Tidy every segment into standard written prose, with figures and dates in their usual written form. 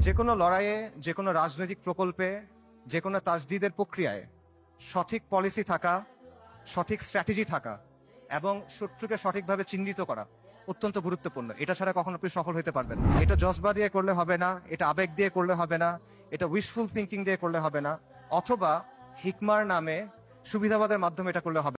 যে কোনো লড়াইয়ে, যে কোনো রাজনৈতিক প্রকল্পে, যে কোনো তাজদিদের প্রক্রিয়ায় সঠিক পলিসি থাকা, সঠিক স্ট্র্যাটেজি থাকা এবং শত্রুকে সঠিকভাবে চিহ্নিত করা অত্যন্ত গুরুত্বপূর্ণ। এটা ছাড়া কখনো আপনি সফল হতে পারবেন না। এটা জজবা দিয়ে করলে হবে না, এটা আবেগ দিয়ে করলে হবে না, এটা উইশফুল থিঙ্কিং দিয়ে করলে হবে না, অথবা হিকমার নামে সুবিধাবাদের মাধ্যমে এটা করলে হবে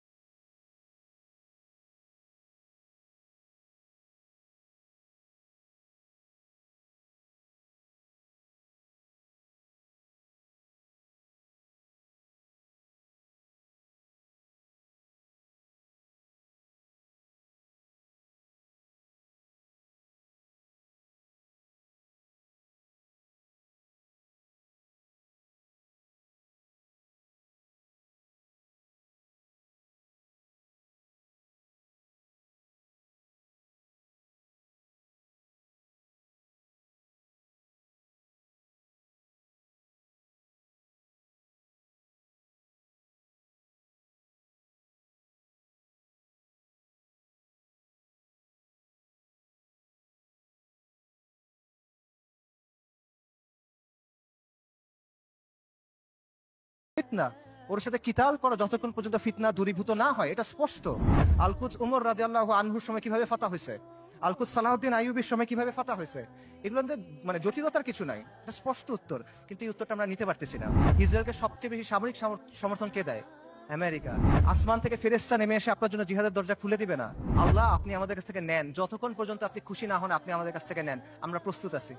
ফিতনা। ওর সাথে কিতাল করো যতক্ষণ পর্যন্ত ফিতনা দূরীভূত না হয়, এটা স্পষ্ট। আলকুজ উমর রাদিয়াল্লাহু আনহুর সময় কিভাবে ফাতা হয়েছে, আলকুজ সালাহউদ্দিন আইয়ুবীর সময় কিভাবে ফাতা হয়েছে, এগুলো মানে জটিলতার কিছু নাই, এটা স্পষ্ট উত্তর। কিন্তু এই উত্তরটা আমরা নিতে পারতেছি না। ইসরায়েলকে সবচেয়ে বেশি সামরিক সমর্থন কে দেয়? আমেরিকা। আসমান থেকে ফেরেশতা নেমে এসে আপনার জন্য জিহাদের দরজা খুলে দিবে না? আল্লাহ, আপনি আমাদের কাছ থেকে নেন, যতক্ষণ পর্যন্ত আপনি খুশি না হন আপনি আমাদের কাছ থেকে নেন, আমরা প্রস্তুত আছি।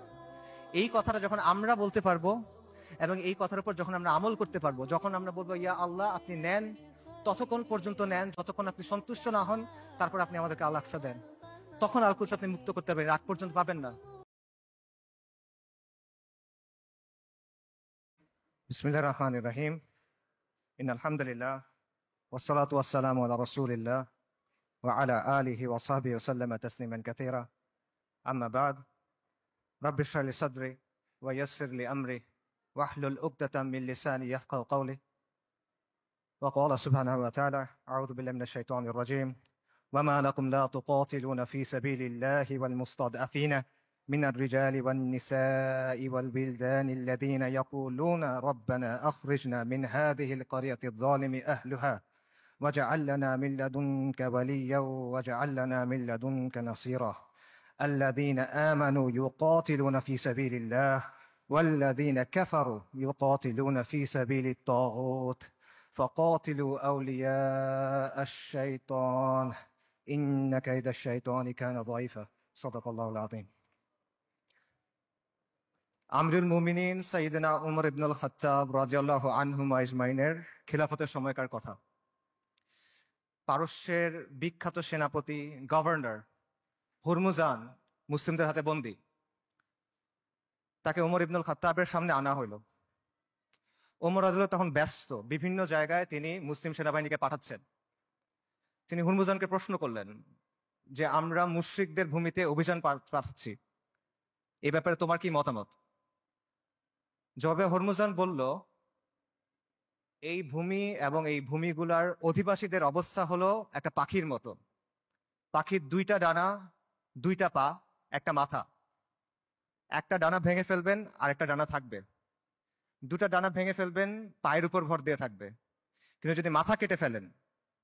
এই কথাটা যখন আমরা বলতে পারবো এবং এই কথার উপর যখন আমরা আমল করতে পারবো, যখন আমরা বলবো ইয়া আল্লাহ আপনি নেন, ততক্ষণ পর্যন্ত নেন যতক্ষণ আপনি সন্তুষ্ট না হন, তারপর আপনি আমাদেরকে আল আকসা দেন, তখন আল-কুদস আপনি মুক্ত করতে পারবেন, রাগ পর্যন্ত পাবেন না। বিসমিল্লাহির রহমানির রহিম। ইন্নাল হামদুলিল্লাহ ওয়াসসালাতু ওয়াসসালামু আলা রাসূলিল্লাহ ওয়া আলা আলিহি ওয়া সাহবিহি ওয়া সাল্লামা তাসলিমান কাসীরা। আম্মা বাদ। রাব্বি ইশরাহ লি সাদরি ওয়া ইয়াসসির লি আমরি ওয়াহলুল উকদাতাম মিন লিসানি ইয়াফকাহু কওলি। وقال سبحانه وتعالى: أعوذ بالله من الشيطان الرجيم. وما لكم لا تقاتلون في سبيل الله والمستضعفين من الرجال والنساء والولدان الذين يقولون ربنا أخرجنا من هذه القرية الظالم أهلها واجعل لنا من لدنك وليا واجعل لنا من لدنك نصيرا. الذين آمنوا يقاتلون في سبيل الله والذين كفروا يقاتلون في سبيل الطاغوت فقاتلوا أولياء الشيطان إن كيد الشيطان كان ضعيفا. صدق الله العظيم. আমিরুল মুমিনিন সাইয়েদনা উমর ইবনুল খাত্তাব রাদিয়াল্লাহু আনহুমা আজমাইনের খিলাফতের সময়কার কথা। পারস্যের বিখ্যাত সেনাপতি গভর্নর হুরমুজান মুসলিমদের হাতে বন্দী। তাকে উমর ইবনুল খাত্তাবের সামনে আনা হইল। ওমর রাদিয়াল্লাহু তখন ব্যস্ত, বিভিন্ন জায়গায় তিনি মুসলিম সেনাবাহিনীকে পাঠাচ্ছেন। তিনি হুরমুজানকে প্রশ্ন করলেন যে আমরা মুশরিকদের ভূমিতে অভিযান পাঠাচ্ছি, এই ব্যাপারে তোমার কি মতামত? জবাবে হুরমুজান বলল, এই ভূমি এবং এই ভূমিগুলার অধিবাসীদের অবস্থা হলো একটা পাখির মতো। পাখির দুইটা ডানা, দুইটা পা, একটা মাথা। একটা ডানা ভেঙে ফেলবেন আর একটা ডানা থাকবে। দুটা ডানা ভেঙে ফেলবেন, পায়ের উপর ভর দিয়ে থাকবে। কিন্তু যদি মাথা কেটে ফেলেন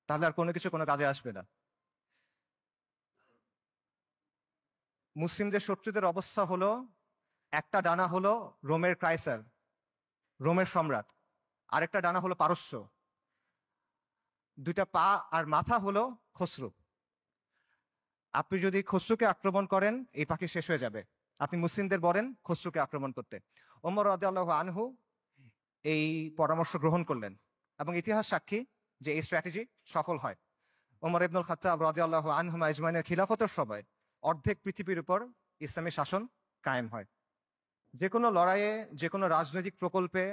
তাহলে আর কোনো কিছু কোনো কাজে আসবে না। মুসলিমদের শত্রুদের অবস্থা হলো, একটা ডানা হলো রোমের ক্রাইসার, রোমের সম্রাট, আরেকটা ডানা হলো পারস্য, দুইটা পা আর মাথা হলো খসরু। আপনি যদি খসরুকে আক্রমণ করেন এই পাখি শেষ হয়ে যাবে। আপনি মুসলিমদের বলেন খসরুকে আক্রমণ করতে। ওমর রাদিয়াল্লাহু আনহু এই পরামর্শ গ্রহণ করলেন এবং ইতিহাস সাক্ষী যে এই স্ট্র্যাটেজি সফল হয়। ওমর ইবনুল খাত্তাব রাদিয়াল্লাহু আনহুমা আজমাইনের খিলাফতের সময় অর্ধেক পৃথিবীর উপর ইসলামী শাসন কায়েম হয়। যে কোনো লড়াইয়ে, যে কোনো রাজনৈতিক প্রকল্পে,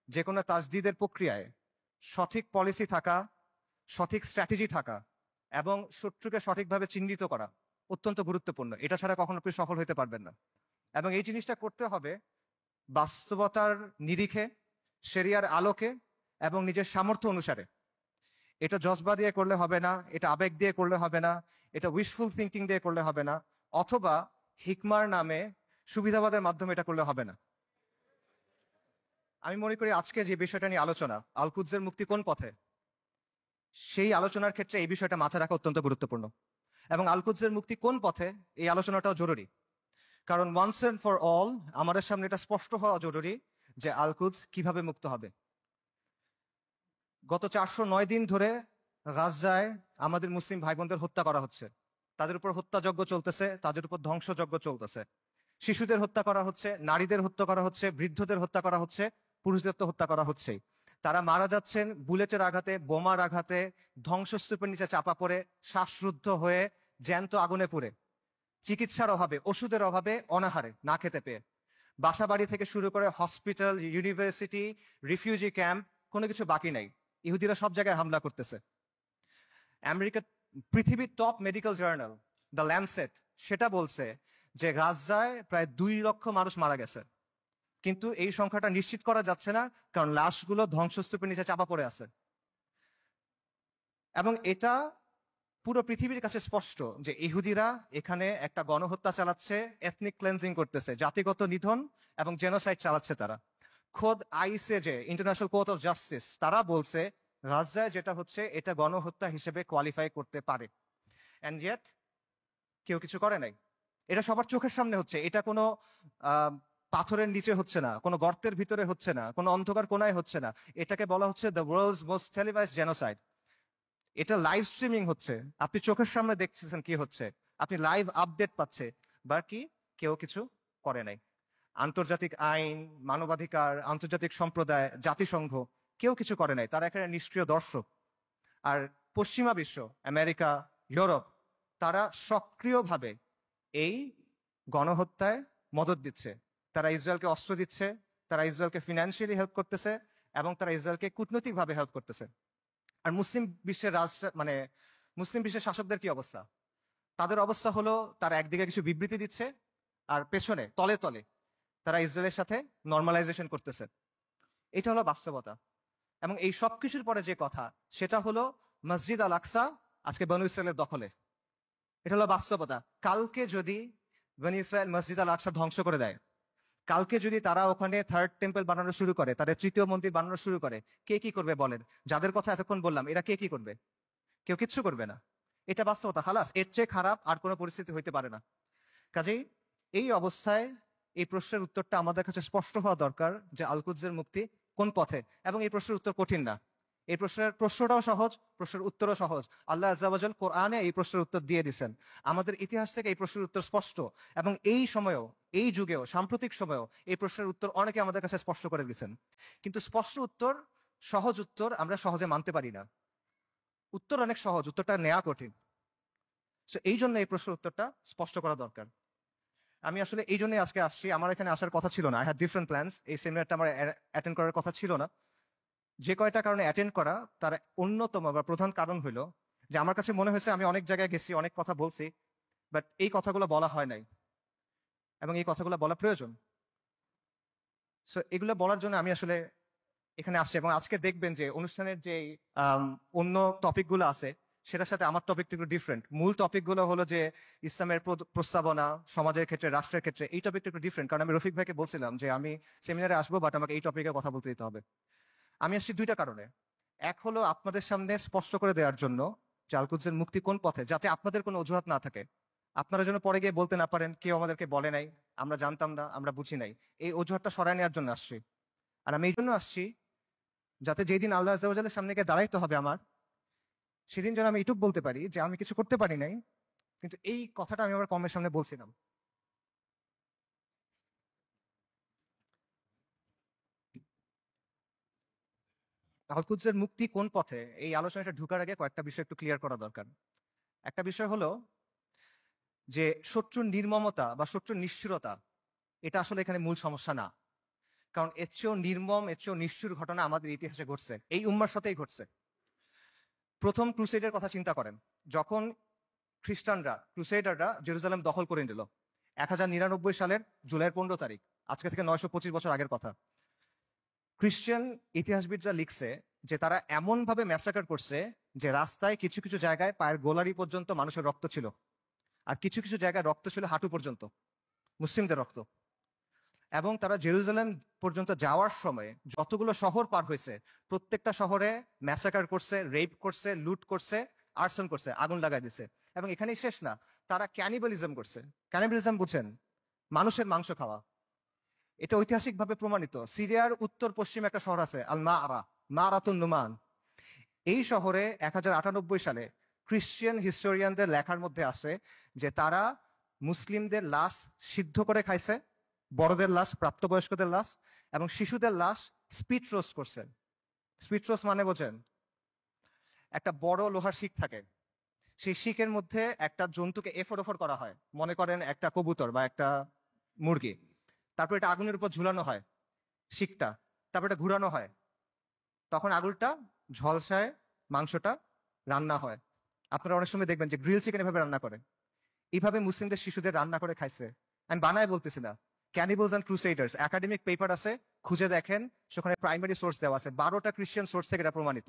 যে কোনো তাজদিদের প্রক্রিয়ায় সঠিক পলিসি থাকা, সঠিক স্ট্র্যাটেজি থাকা এবং শত্রুকে সঠিকভাবে চিহ্নিত করা অত্যন্ত গুরুত্বপূর্ণ। এটা ছাড়া কখনো আপনি সফল হতে পারবেন না। এবং এই জিনিসটা করতে হবে বাস্তবতার নিরিখে, শরিয়ার আলোকে এবং নিজের সামর্থ্য অনুসারে। এটা জজবা দিয়ে করলে হবে না, এটা আবেগ দিয়ে করলে হবে না, এটা উইশফুল থিঙ্কিং দিয়ে করলে হবে না, অথবা হিকমার নামে সুবিধাবাদের মাধ্যমে এটা করলে হবে না। আমি মনে করি আজকে যে বিষয়টা নিয়ে আলোচনা, আল কুদসের মুক্তি কোন পথে, সেই আলোচনার ক্ষেত্রে এই বিষয়টা মাথায় রাখা অত্যন্ত গুরুত্বপূর্ণ। এবং আল কুদসের মুক্তি কোন পথে এই আলোচনাটাও জরুরি, কারণ ওয়ান্স এন্ড ফর অল আমাদের সামনে এটা স্পষ্ট হওয়া জরুরি যে আল কুদস কিভাবে মুক্ত হবে। গত 409 দিন ধরে গাজায় আমাদের মুসলিম ভাই বোনদের হত্যা করা হচ্ছে, তাদের উপর হত্যাযজ্ঞ চলতেছে, তাদের উপর ধ্বংসযজ্ঞ চলতেছে। শিশুদের হত্যা করা হচ্ছে, নারীদের হত্যা করা হচ্ছে, বৃদ্ধদের হত্যা করা হচ্ছে, পুরুষদের তো হত্যা করা হচ্ছেই। তারা মারা যাচ্ছেন বুলেটের আঘাতে, বোমার আঘাতে, ধ্বংসস্তূপের নিচে চাপা পড়ে, শ্বাসরুদ্ধ হয়ে, জ্যান্ত আগুনে পুড়ে, চিকিৎসার অভাবে, ওষুধের অভাবে, অনাহারে, না খেতে পেয়ে। বাসা বাড়ি থেকে শুরু করে হসপিটাল, ইউনিভার্সিটি, রিফিউজি ক্যাম্প, কোনো কিছু বাকি নাই। ইহুদিরা সব জায়গায় হামলা করতেছে। আমেরিকা, পৃথিবীর top medical journal the Landsat সেটা বলছে যে গাজায় প্রায় 2 লক্ষ মানুষ মারা গেছে, কিন্তু এই সংখ্যাটা নিশ্চিত করা যাচ্ছে না, কারণ লাশগুলো ধ্বংসস্তূপের নিচে চাপা পড়ে আছে। এবং এটা পুরো পৃথিবীর কাছে স্পষ্ট যে ইহুদিরা এখানে একটা গণহত্যা চালাচ্ছে, এথনিক ক্লেন্সিং করতেছে, জাতিগত নিধন এবং জেনোসাইড চালাচ্ছে তারা। খোদ ICJ, international court of justice, তারা বলছে গাজায় যেটা হচ্ছে এটা গণহত্যা হিসেবে কোয়ালিফাই করতে পারে। এন্ড ইয়েট কেউ কিছু করে নাই। এটা সবার চোখের সামনে হচ্ছে, এটা কোনো পাথরের নিচে হচ্ছে না, কোনো গর্তের ভিতরে হচ্ছে না, কোনো অন্ধকার কোনায় হচ্ছে না। এটাকে বলা হচ্ছে the world's most televised genocide. এটা লাইভ স্ট্রিমিং হচ্ছে, আপনি চোখের সামনে দেখছেন কি হচ্ছে, আপনি লাইভ আপডেট পাচ্ছে, বাকি কেউ কিছু করে নাই। আন্তর্জাতিক আইন, মানবাধিকার, আন্তর্জাতিক সম্প্রদায়, জাতিসংঘ কেউ কিছু করে নাই, তারা এখানে নিষ্ক্রিয় দর্শক। আর পশ্চিমা বিশ্ব, আমেরিকা, ইউরোপ, তারা সক্রিয়ভাবে এই গণহত্যায় মদত দিচ্ছে। তারা ইসরায়েলকে অস্ত্র দিচ্ছে, তারা ইসরায়েলকে ফিনান্সিয়ালি হেল্প করতেছে, এবং তারা ইসরায়েলকে কূটনৈতিকভাবে হেল্প করতেছে। আর মুসলিম বিশ্বের মুসলিম বিশ্বের শাসকদের কি অবস্থা? তাদের অবস্থা হলো তারা একদিকে কিছু বিবৃতি দিচ্ছে, আর পেছনে তলে তলে তারা ইসরায়েলের সাথে নর্মালাইজেশন করতেছে। এটা হলো বাস্তবতা। এবং এই সবকিছুর পরে যে কথা, সেটা হলো মসজিদ আল আকসা আজকে বনু ইসরায়েলের দখলে। এটা হলো বাস্তবতা। কালকে যদি বনু ইসরায়েল মসজিদ আল আকসা ধ্বংস করে দেয়, কালকে যদি তারা ওখানে থার্ড টেম্পল বানানো শুরু করে, তাদের তৃতীয় মন্দির বানানো শুরু করে, কে কি করবে বলেন? যাদের কথা এতক্ষণ বললাম, এরা কে কি করবে? কেউ কিচ্ছু করবে না। এটা বাস্তবতা। খালাস, এর চেয়ে খারাপ আর কোনো পরিস্থিতি হইতে পারে না। কাজেই এই অবস্থায় এই প্রশ্নের উত্তরটা আমাদের কাছে স্পষ্ট হওয়া দরকার যে আল কুদসের মুক্তি কোন পথে। এবং এই প্রশ্নের উত্তর কঠিন না, এই প্রশ্নটাও সহজ, প্রশ্নের উত্তরও সহজ। আল্লাহ আজ্জা ওয়া জাল কোরআনে এই প্রশ্নের উত্তর দিয়ে দিচ্ছেন। আমাদের ইতিহাস থেকে এই প্রশ্নের উত্তর স্পষ্ট, এবং এই সময়েও, এই যুগেও, সাম্প্রতিক সময়েও এই প্রশ্নের উত্তর অনেকে আমাদের কাছে স্পষ্ট করে দিচ্ছেন। কিন্তু স্পষ্ট উত্তর, সহজ উত্তর আমরা সহজে মানতে পারি না। উত্তর অনেক সহজ, উত্তরটা নেওয়া কঠিন। এই জন্য এই প্রশ্নের উত্তরটা স্পষ্ট করা দরকার। আমি আসলে এই জন্যই আজকে আসছি। আমার এখানে আসার কথা ছিল না, আই হ্যাড ডিফারেন্ট প্ল্যানস। এই সেমিনারটা আমার অ্যাটেন্ড করার কথা ছিল না। যে কয়টা কারণে অ্যাটেন্ড করা, তার অন্যতম বা প্রধান কারণ হলো যে আমার কাছে মনে হয়েছে আমি অনেক জায়গায় গেছি, অনেক কথা বলছি, বাট এই কথাগুলো বলা হয় নাই, এবং এই কথাগুলো বলা প্রয়োজন। সো এগুলো বলার জন্য আমি আসলে এখানে আসছি। এবং আজকে দেখবেন যে অনুষ্ঠানের যে অন্য টপিকগুলো আছে, সেটার সাথে আমার টপিকটা একটু ডিফারেন্ট। মূল টপিকগুলো হলো যে ইসলামের প্রস্তাবনা, সমাজের ক্ষেত্রে, রাষ্ট্রের ক্ষেত্রে। এই টপিকটা একটু ডিফারেন্ট, কারণ আমি রফিক ভাইকে বলছিলাম যে আমি সেমিনারে আসবো, বাট আমাকে এই টপিকে কথা বলতে দিতে হবে। আমি আসছি দুইটা কারণে। এক হলো আপনাদের সামনে স্পষ্ট করে দেওয়ার জন্য যে আল কুদসের মুক্তি কোন পথে, যাতে আপনাদের কোনো অজুহাত না থাকে, আপনারা যেন পরে গিয়ে বলতে না পারেন কেউ আমাদেরকে বলে নাই, আমরা জানতাম না, আমরা বুঝি নাই। এই অজুহাতটা সরায় নেওয়ার জন্য আসছি। আর আমি এই জন্য আসছি যাতে যেদিন আল্লাহ আজ্জা ওয়া জালের সামনে গিয়ে দাঁড়াইতে হবে আমার, সেদিন যেন আমি এটুক বলতে পারি যে আমি কিছু করতে পারি নাই, কিন্তু এই কথাটা আমি আমার কমের সামনে বলছিলাম। আল কুদসের মুক্তি কোন পথে, এই আলোচনাটা ঢুকার আগে কয়েকটা বিষয় একটু ক্লিয়ার করা দরকার। একটা বিষয় হলো যে শত্রুর নির্মমতা বা শত্রুর নিষ্ঠুরতা, এটা আসলে এখানে মূল সমস্যা না। কারণ এর চেয়েও নির্মম, এর চেয়েও নিষ্ঠুর ঘটনা আমাদের ইতিহাসে ঘটছে, এই উম্মার সাথেই ঘটছে। প্রথম ক্রুসেডের কথা চিন্তা করেন, যখন ক্রুসেডাররা জেরুজালেম দখল করে নিল 1099 সালের জুলাইয়ের 15 তারিখ, আজকে থেকে 925 বছর আগের কথা। খ্রিস্টান ইতিহাসবিদরা লিখছে যে তারা এমন ভাবে ম্যাসাকার করছে যে রাস্তায় কিছু কিছু জায়গায় পায়ের গোলারি পর্যন্ত মানুষের রক্ত ছিল, আর কিছু কিছু জায়গায় রক্ত ছিল হাঁটু পর্যন্ত, মুসলিমদের রক্ত। এবং তারা জেরুজালেম পর্যন্ত যাওয়ার সময় যতগুলো শহর পার হয়েছে প্রত্যেকটা শহরে ম্যাসাকার করছে, রেপ করছে, লুট করছে, আর্সন করছে, আগুন লাগাই দিছে। এবং এখানেই শেষ না, তারা ক্যানিবালিজম করছে। ক্যানিবালিজম বুঝছেন? মানুষের মাংস খাওয়া। এটা ঐতিহাসিকভাবে প্রমাণিত। সিরিয়ার উত্তর পশ্চিমে একটা শহর আছে আল মাআরা, মারাতুন নুমান। এই শহরে 1098 সালে খ্রিস্টান হিস্টোরিয়ানদের লেখার মধ্যে আসে যে তারা মুসলিমদের লাশ সিদ্ধ করে খাইছে, বড়দের লাশ, প্রাপ্তবয়স্কদের লাশ এবং শিশুদের লাশ স্পিড রোস্ট করছে। স্পিড রোস্ট মানে বোঝেন? একটা বড় লোহার শিক থাকে, সেই শিকের মধ্যে একটা জন্তুকে এফর ওফর করা হয়, মনে করেন একটা কবুতর বা একটা মুরগি। তারপর এটা আগুনের উপর ঝুলানো হয় শিকটা, তারপর এটা ঘুরানো হয়, তখন আগুনটা ঝলসায় মাংসটা রান্না হয়। আপনারা অনেক সময় দেখবেন যে গ্রিল চিকেন এভাবে রান্না করে। এইভাবে মুসলিমদের শিশুদের রান্না করে খাইছে। আমি বানায় বলতেছি না। ক্যানিবলস অ্যান্ড ক্রুসেডার্স একাডেমিক পেপার আছে, খুঁজে দেখেন, সেখানে প্রাইমারি সোর্স দেওয়া আছে, 12টা খ্রিস্টান সোর্স থেকে এটা প্রমাণিত।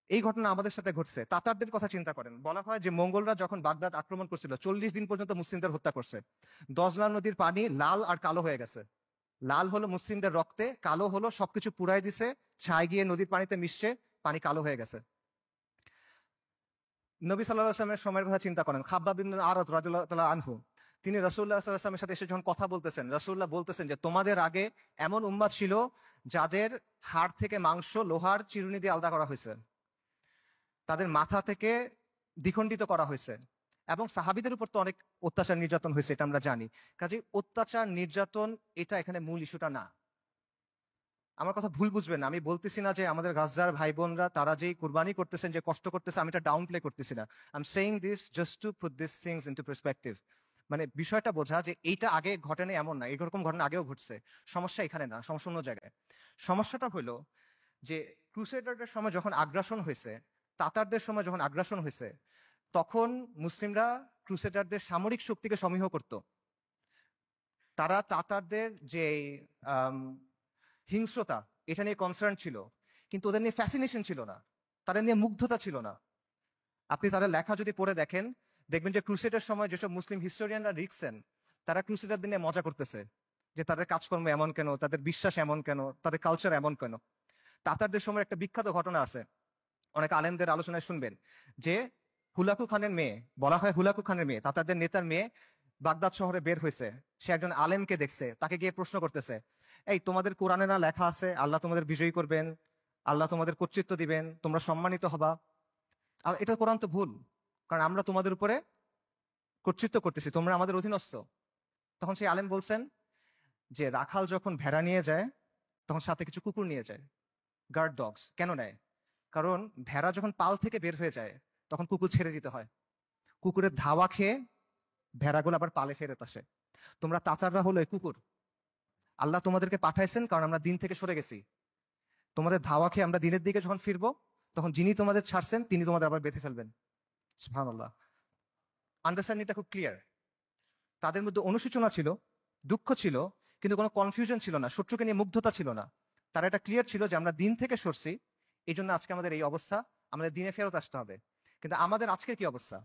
এই ঘটনা আমাদের সাথে ঘটছে। তাতারদের কথা চিন্তা করেন, বলা হয় যে মঙ্গলরা যখন বাগদাদ আক্রমণ করছিল 40 দিন পর্যন্ত মুসলিমদের হত্যা করছে। দজলা নদীর পানি লাল আর কালো হয়ে গেছে। লাল হলো মুসলিমদের রক্তে, কালো হলো সবকিছু পুরাই দিছে, ছাই গিয়ে নদীর পানিতে মিশছে, পানি কালো হয়ে গেছে। নবী সাল্লাল্লাহু আলাইহি ওয়াসাল্লামের সময়ের কথা চিন্তা করেন। খাব্বাব ইবনে আরাদ রাদিয়াল্লাহু তাআলা আনহু, তিনি রাসূলুল্লাহ সাল্লাল্লাহু আলাইহি ওয়াসাল্লামের সাথে এসে যখন কথা বলতেছেন, রাসূলুল্লাহ বলতেছেন যে তোমাদের আগে এমন উম্মাত ছিল যাদের হাড় থেকে মাংস লোহার চিরুনি দিয়ে আলাদা করা হয়েছে, তাদের মাথা থেকে দ্বিখণ্ডিত করা হয়েছে, এবং সাহাবীদের উপর তো অনেক অত্যাচার নির্যাতন হয়েছে, এটা আমরা জানি। কাজেই অত্যাচার নির্যাতন এটা এখানে মূল ইস্যুটা না। আমার কথা ভুল বুঝবেন না, আমি বলতেছি না যে আমাদের গাজার ভাই বোনরা তারা যেই কুরবানি করতেছেন, যে কষ্ট করতেছে, আমি এটা ডাউন প্লে করতেছি না। I am saying this just to put this things into perspective. মানে বিষয়টা বোঝা যে এইটা আগে ঘটেনি এমন না, এরকম ঘটনা আগেও ঘটছে। সমস্যা এখানে না, সমস্যা অন্য জায়গায়। সমস্যাটা হলো যে ক্রুসেডারদের সময় যখন আগ্রাসন হয়েছে, তাতারদের সময় যখন আগ্রাসন হয়েছে, তখন মুসলিমরা ক্রুসেডারদের সামরিক শক্তিকে সমীহ করত। তারা তাতারদের যে হিংস্রতা, এটা নিয়ে কনসার্ন ছিল, কিন্তু ওদের নিয়ে ফ্যাসিনেশন ছিল না, তাদের নিয়ে মুগ্ধতা ছিল না। আপনি তাদের লেখা যদি পড়ে দেখেন, দেখবেন যে ক্রুসেডের সময় যেসব মুসলিম হিস্টোরিয়ানরা লিখছেন, তারা ক্রুসেডারদের নিয়ে মজা করতেছে যে তাদের কাজকর্ম এমন কেন, তাদের বিশ্বাস এমন কেন, তাদের কালচার এমন কেন। তাতারদের সময় একটা বিখ্যাত ঘটনা আছে, অনেক আলেমদের আলোচনায় শুনবেন, যে হুলাকু খানের মেয়ে, বলা হয় হুলাকু খানের মেয়ে, তাতারদের নেতার মেয়ে বাগদাদ শহরে বের হয়েছে। সে একজন আলেমকে দেখছে, তাকে গিয়ে প্রশ্ন করতেছে, এই তোমাদের কোরআনে না লেখা আছে আল্লাহ তোমাদের বিজয়ী করবেন, আল্লাহ তোমাদের কর্তৃত্ব দিবেন, তোমরা সম্মানিত হবা? আর এটা কোরআন তো ভুল, কারণ আমরা তোমাদের উপরে কর্তৃত্ব করতেছি, তোমরা আমাদের অধীনস্থ। তখন সেই আলেম বলছেন যে রাখাল যখন ভেড়া নিয়ে যায় তখন সাথে কিছু কুকুর নিয়ে যায়, গার্ড ডগস। কেন নেয়? কারণ ভেড়া যখন পাল থেকে বের হয়ে যায় তখন কুকুর ছেড়ে দিতে হয়, কুকুরের ধাওয়া খেয়ে ভেড়াগুলো আবার পালে ফেরত আসে। তোমরা তাতাররা হলো এই কুকুর। আল্লাহ তোমাদেরকে পাঠাইছেন কারণ আমরা দিন থেকে সরে গেছি। তোমাদের ধাওয়া খেয়ে আমরা দিনের দিকে যখন ফিরবো, তখন যিনি তোমাদের ছাড়ছেন তিনি তোমাদের আবার বেঁধে ফেলবেন। সুবহানাল্লাহ। আন্ডারস্ট্যান্ডিংটা খুব ক্লিয়ার। তাদের মধ্যে অনুশোচনা ছিল, দুঃখ ছিল, কিন্তু কোনো কনফিউশন ছিল না, শত্রুকে নিয়ে মুগ্ধতা ছিল না। তারা এটা ক্লিয়ার ছিল যে আমরা দিন থেকে সরছি, এই জন্য আজকে আমাদের এই অবস্থা, আমাদের দিনে ফেরত আসতে হবে। কিন্তু আমাদের আজকের কি অবস্থা?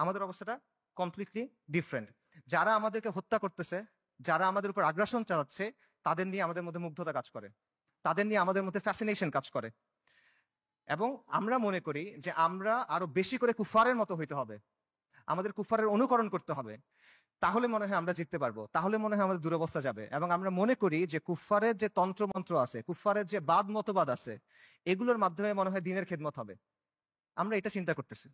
আমাদের অবস্থাটা কমপ্লিটলি ডিফারেন্ট। যারা আমাদেরকে হত্যা করতেছে, যারা আমাদের উপর আগ্রাসন চালাচ্ছে, তাদের নিয়ে আমাদের মধ্যে মুগ্ধতা কাজ করে, তাদের নিয়ে আমাদের মধ্যে ফ্যাসিনেশন কাজ করে। এবং আমরা মনে করি যে আমরা আরো বেশি করে কুফারের মতো হইতে হবে, আমাদের কুফারের অনুকরণ করতে হবে, তাহলে মনে হয় আমরা জিততে পারবো, তাহলে মনে হয় আমাদের দুরবস্থা যাবে। এবং আমরা মনে করি যে কুফারের যে তন্ত্রমন্ত্র আছে, কুফারের যে বাদ মতবাদ আছে, এগুলোর মাধ্যমে মনে হয় দিনের খেদমত হবে। আমরা এটা চিন্তা করতেছি।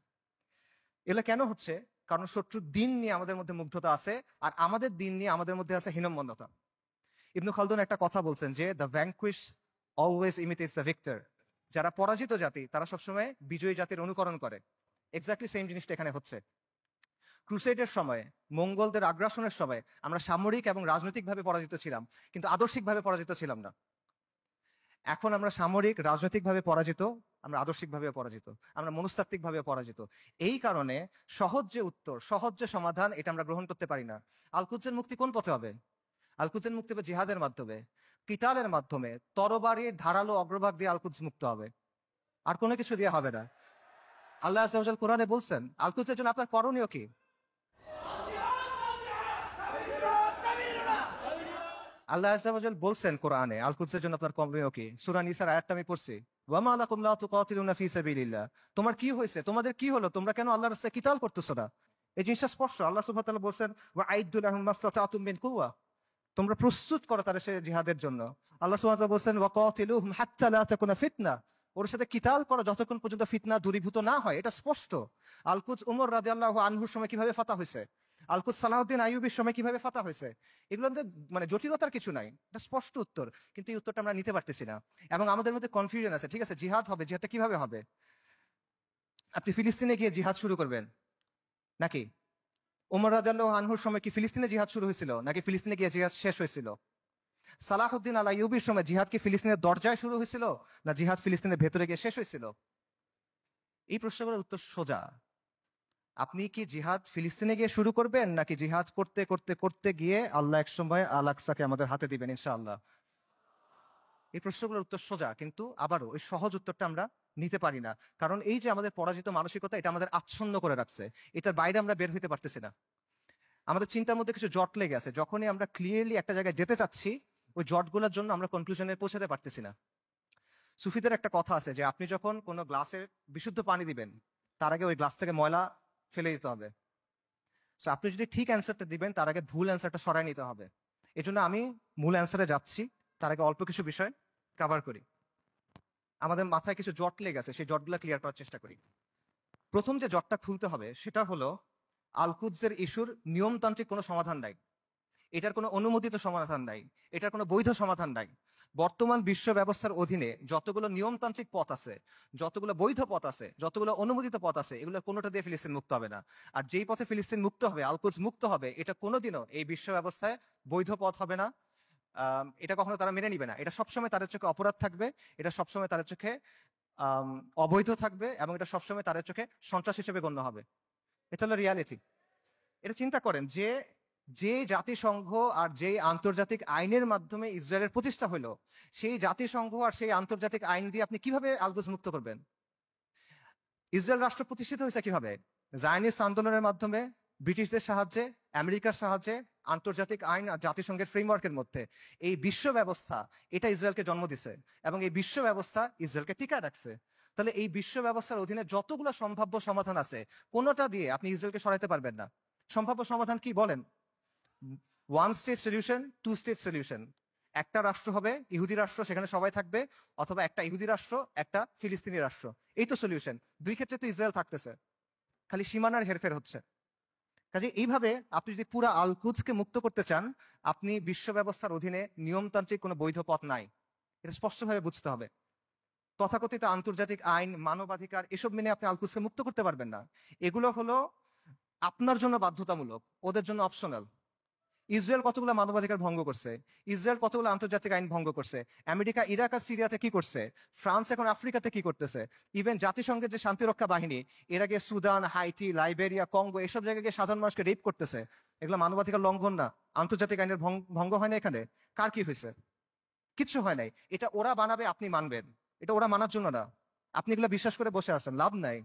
এগুলো কেন হচ্ছে? কারণ শত্রুর দিন নিয়ে আমাদের মধ্যে মুগ্ধতা আছে, আর আমাদের দিন নিয়ে আমাদের মধ্যে আছে হীনম্মন্যতা। ইবনু খালদুন একটা কথা বলছেন যে the vanquish always imitates the victor. যারা পরাজিত জাতি তারা সবসময় বিজয়ী জাতির অনুকরণ করে। এক্স্যাক্টলি সেম জিনিসটা এখানে হচ্ছে। ক্রুসেডের সময়, মঙ্গলদের আগ্রাসনের সময় আমরা সামরিক এবং রাজনৈতিকভাবে পরাজিত ছিলাম, কিন্তু আদর্শিকভাবে পরাজিত ছিলাম না। এখন আমরা সামরিক রাজনৈতিকভাবে পরাজিত, আমরা আদর্শিকভাবে পরাজিত, আমরা মনস্তাত্ত্বিকভাবে পরাজিত। এই কারণে সহজ যে উত্তর, সহজ যে সমাধান, এটা আমরা গ্রহণ করতে পারি না। আল-কুদসের মুক্তি কোন পথে হবে? আল-কুদসের মুক্তি হবে জিহাদের মাধ্যমে, কিতালের মাধ্যমে, তরবারির ধারালো অগ্রভাগ দিয়ে আল-কুদস মুক্ত হবে, আর কোনো কিছু দিয়ে হবে না। আল্লাহ আযজা ওয়া জাল কোরআনে বলছেন আল-কুদসের জন্য আপনার করণীয় কি? আল্লাহ আযজা ওয়া জাল বলছেন কোরআনে, আল কুদসের জন্য আপনার কমপ্লেইন কি? সূরা নিসার আয়াতটা আমি পড়ছি। ওয়া মা লাকুম লা তুকাতিলুনা ফি সাবিলিল্লাহ। তোমার কি হয়েছে? তোমাদের কি হলো? তোমরা কেন আল্লাহর রাস্তায় কিতাল করতেছো না? এই জিনিসটা স্পষ্ট। আল্লাহ সুবহানাহু ওয়া তাআলা বলছেন, ওয়া আইদ্দু লাহুম মাসতাতাতুম মিন কুওয়া। তোমরা প্রস্তুত করো তাদের সে জিহাদের জন্য। আল্লাহ সুবহানাহু ওয়া তাআলা বলছেন, ওয়া কাতিলুহুম হাত্তা লা তাকুনা ফিতনা। ওর সাথে কিতাল করো যতক্ষণ পর্যন্ত ফিতনা দূরীভূত না হয়। এটা স্পষ্ট। আল কুদস উমর রাদিয়াল্লাহু আনহুর সময় কিভাবে ফাতা হয়েছে? আল কুদস সালাহউদ্দিন আইয়ুবীর সময় কিভাবে ফাতা হয়েছে? এগুলোতে মানে জটিলতার কিছু নাই। এটা স্পষ্ট উত্তর। কিন্তু এই উত্তরটা আমরা নিতে পারতেছি না। এবং আমাদের মধ্যে কনফিউশন আছে। ঠিক আছে, জিহাদ হবে, জিহাদটা কিভাবে হবে? আপনি ফিলিস্তিনে গিয়ে জিহাদ শুরু করবেন নাকি? উমর রাদিয়াল্লাহু আনহুর সময় কি ফিলিস্তিনে জিহাদ শুরু হয়েছিল নাকি ফিলিস্তিনে গিয়ে জিহাদ শেষ হয়েছিল? সালাহউদ্দিন আল আইয়ুবীর সময় জিহাদ কি ফিলিস্তিনের দরজায় শুরু হয়েছিল না জিহাদ ফিলিস্তিনের ভেতরে গিয়ে শেষ হয়েছিল? এই প্রশ্নগুলোর উত্তর সোজা। আপনি কি জিহাদ ফিলিস্তিনে গিয়ে শুরু করবেন নাকি জিহাদ করতে করতে করতে গিয়ে আল্লাহ একসময় আল আকসাকে আমাদের হাতে দিবেন ইনশাআল্লাহ? এই প্রশ্নগুলোর উত্তর সোজা, কিন্তু আবারও ওই সহজ উত্তরটা আমরা নিতে পারি না। কারণ এই যে আমাদের পরাজিত মানসিকতা, এটা আমাদের আচ্ছন্ন করে রাখছে। এটার বাইরে আমরা বের হইতে পারতেছি না। আমাদের চিন্তার মধ্যে কিছু জট লেগে আছে। যখনই আমরা ক্লিয়ারলি একটা জায়গায় যেতে চাচ্ছি, ওই জটগুলোর জন্য আমরা কনক্লুশনে পৌঁছাতে পারতেছি না। সুফিদের একটা কথা আছে যে আপনি যখন কোনো গ্লাসে বিশুদ্ধ পানি দিবেন, তার আগে ওই গ্লাস থেকে ময়লা ফেলে দিতে হবে। সো আপনি যদি ঠিক অ্যান্সারটা দিবেন, তার আগে ভুল অ্যান্সারটা সরাই নিতে হবে। এজন্য আমি মূল অ্যান্সারে যাচ্ছি, তার আগে অল্প কিছু বিষয় কভার করি। আমাদের মাথায় কিছু জট লেগে আছে, সেই জটগুলো ক্লিয়ার করার চেষ্টা করি। প্রথম যে জটটা খুলতে হবে সেটা হলো, আল কুদসের ইস্যুর নিয়মতান্ত্রিক কোনো সমাধান নাই। এটার কোনো অনুমোদিত সমাধান নাই। এটার কোনো বৈধ সমাধান নাই। বর্তমান বিশ্ব ব্যবস্থার অধীনে যতগুলো নিয়মতান্ত্রিক পথ আছে, যতগুলো বৈধ পথ আছে, যতগুলো অনুমোদিত পথ আছে, এগুলো কোনোটা দিয়ে ফিলিস্তিন মুক্ত হবে না। আর যেই পথে ফিলিস্তিন মুক্ত হবে, আল কুদস মুক্ত হবে, এটা কোনোদিনও এই বিশ্ব ব্যবস্থায় বৈধ পথ হবে না। এটা কখনো তারা মেনে নিবে না। এটা সবসময় তাদের চোখে অপরাধ থাকবে। এটা সবসময় তাদের চোখে অবৈধ থাকবে, এবং এটা সবসময় তাদের চোখে সন্ত্রাস হিসেবে গণ্য হবে। এটা হলো রিয়ালিটি। এটা চিন্তা করেন যে যে জাতিসংঘ আর যেই আন্তর্জাতিক আইনের মাধ্যমে ইসরায়েলের প্রতিষ্ঠা হলো, সেই জাতিসংঘ আর সেই আন্তর্জাতিক আইন দিয়ে আপনি কিভাবে আল কুদস মুক্ত করবেন? ইসরায়েল রাষ্ট্র প্রতিষ্ঠিত হয়েছে কিভাবে? জায়নিস্ট আন্দোলনের মাধ্যমে, ব্রিটিশদের সাহায্যে, আমেরিকার সাহায্যে, আন্তর্জাতিক আইন আর জাতিসংঘের ফ্রেমওয়ার্কের মধ্যে। এই বিশ্ব ব্যবস্থা, এটা ইসরায়েলকে জন্ম দিছে, এবং এই বিশ্ব ব্যবস্থা ইসরায়েলকে টিকায় রাখছে। তাহলে এই বিশ্ব ব্যবস্থার অধীনে যতগুলো সম্ভাব্য সমাধান আছে, কোনোটা দিয়ে আপনি ইসরায়েলকে সরাইতে পারবেন না। সম্ভাব্য সমাধান কি বলেন? One state solution, two state solution. একটা রাষ্ট্র হবে, ইহুদি রাষ্ট্র, সেখানে সবাই থাকবে, অথবা একটা ইহুদি রাষ্ট্র, একটা ফিলিস্তিনি রাষ্ট্র। এই তো সলিউশন। দুই ক্ষেত্রে তো ইসরায়েল থাকতেছে, খালি সীমানার হেরফের হচ্ছে। কাজে এইভাবে আপনি যদি পুরা আল কুদসকে মুক্ত করতে চান, আপনি বিশ্ব ব্যবস্থার অধীনে নিয়মতান্ত্রিক কোনো বৈধ পথ নাই। এটা স্পষ্টভাবে বুঝতে হবে। তথাকথিত আন্তর্জাতিক আইন, মানবাধিকার, এসব মেনে আপনি আল কুদসকে মুক্ত করতে পারবেন না। এগুলো হলো আপনার জন্য বাধ্যতামূলক, ওদের জন্য অপশনাল। ইসরায়েল কতগুলো মানবাধিকার ভঙ্গ করছে, ইসরায়েল কতগুলো আন্তর্জাতিক আইন ভঙ্গ করছে, আমেরিকা ইরাক আর সিরিয়াতে কি করছে, ফ্রান্স এখন আফ্রিকাতে কি করতেছে, ইভেন জাতিসংঘের যে শান্তিরক্ষা বাহিনী, এর আগে সুদান, হাইটি, লাইবেরিয়া, কঙ্গো, এসব জায়গায় গিয়ে সাধারণ মানুষকে রেপ করতেছে। এগুলো মানবাধিকার লঙ্ঘন না? আন্তর্জাতিক আইনের ভঙ্গ হয় না এখানে? কার কি হয়েছে? কিচ্ছু হয় নাই। এটা ওরা বানাবে, আপনি মানবেন। এটা ওরা মানার জন্য না। আপনি এগুলো বিশ্বাস করে বসে আছেন, লাভ নাই।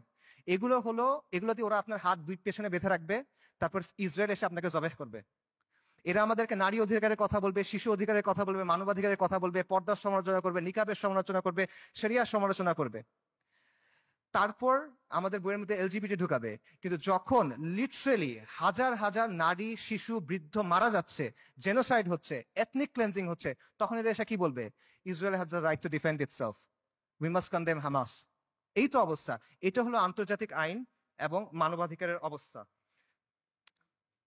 এগুলো হলো, এগুলো দিয়ে ওরা আপনার হাত দুই পেছনে বেঁধে রাখবে, তারপর ইসরায়েল এসে আপনাকে জবেহ করবে। এরা আমাদেরকে নারী অধিকারের কথা বলবে, শিশু অধিকারের কথা বলবে, মানবাধিকারের কথা বলবে, পর্দার সমালোচনা করবে, নিকাবের সমালোচনা করবে, শরিয়ার সমালোচনা করবে। তারপর আমাদের বইয়ের মধ্যে এলজিবিটি ঢুকাবে। কিন্তু যখন লিটারেলি হাজার হাজার নারী, শিশু, বৃদ্ধ মারা যাচ্ছে, জেনোসাইড হচ্ছে, এথনিক ক্লেন্সিং হচ্ছে, তখন এরা এসে কি বলবে? Israel has the right to defend itself, we must condemn Hamas. এই তো অবস্থা। এটা হলো আন্তর্জাতিক আইন এবং মানবাধিকারের অবস্থা।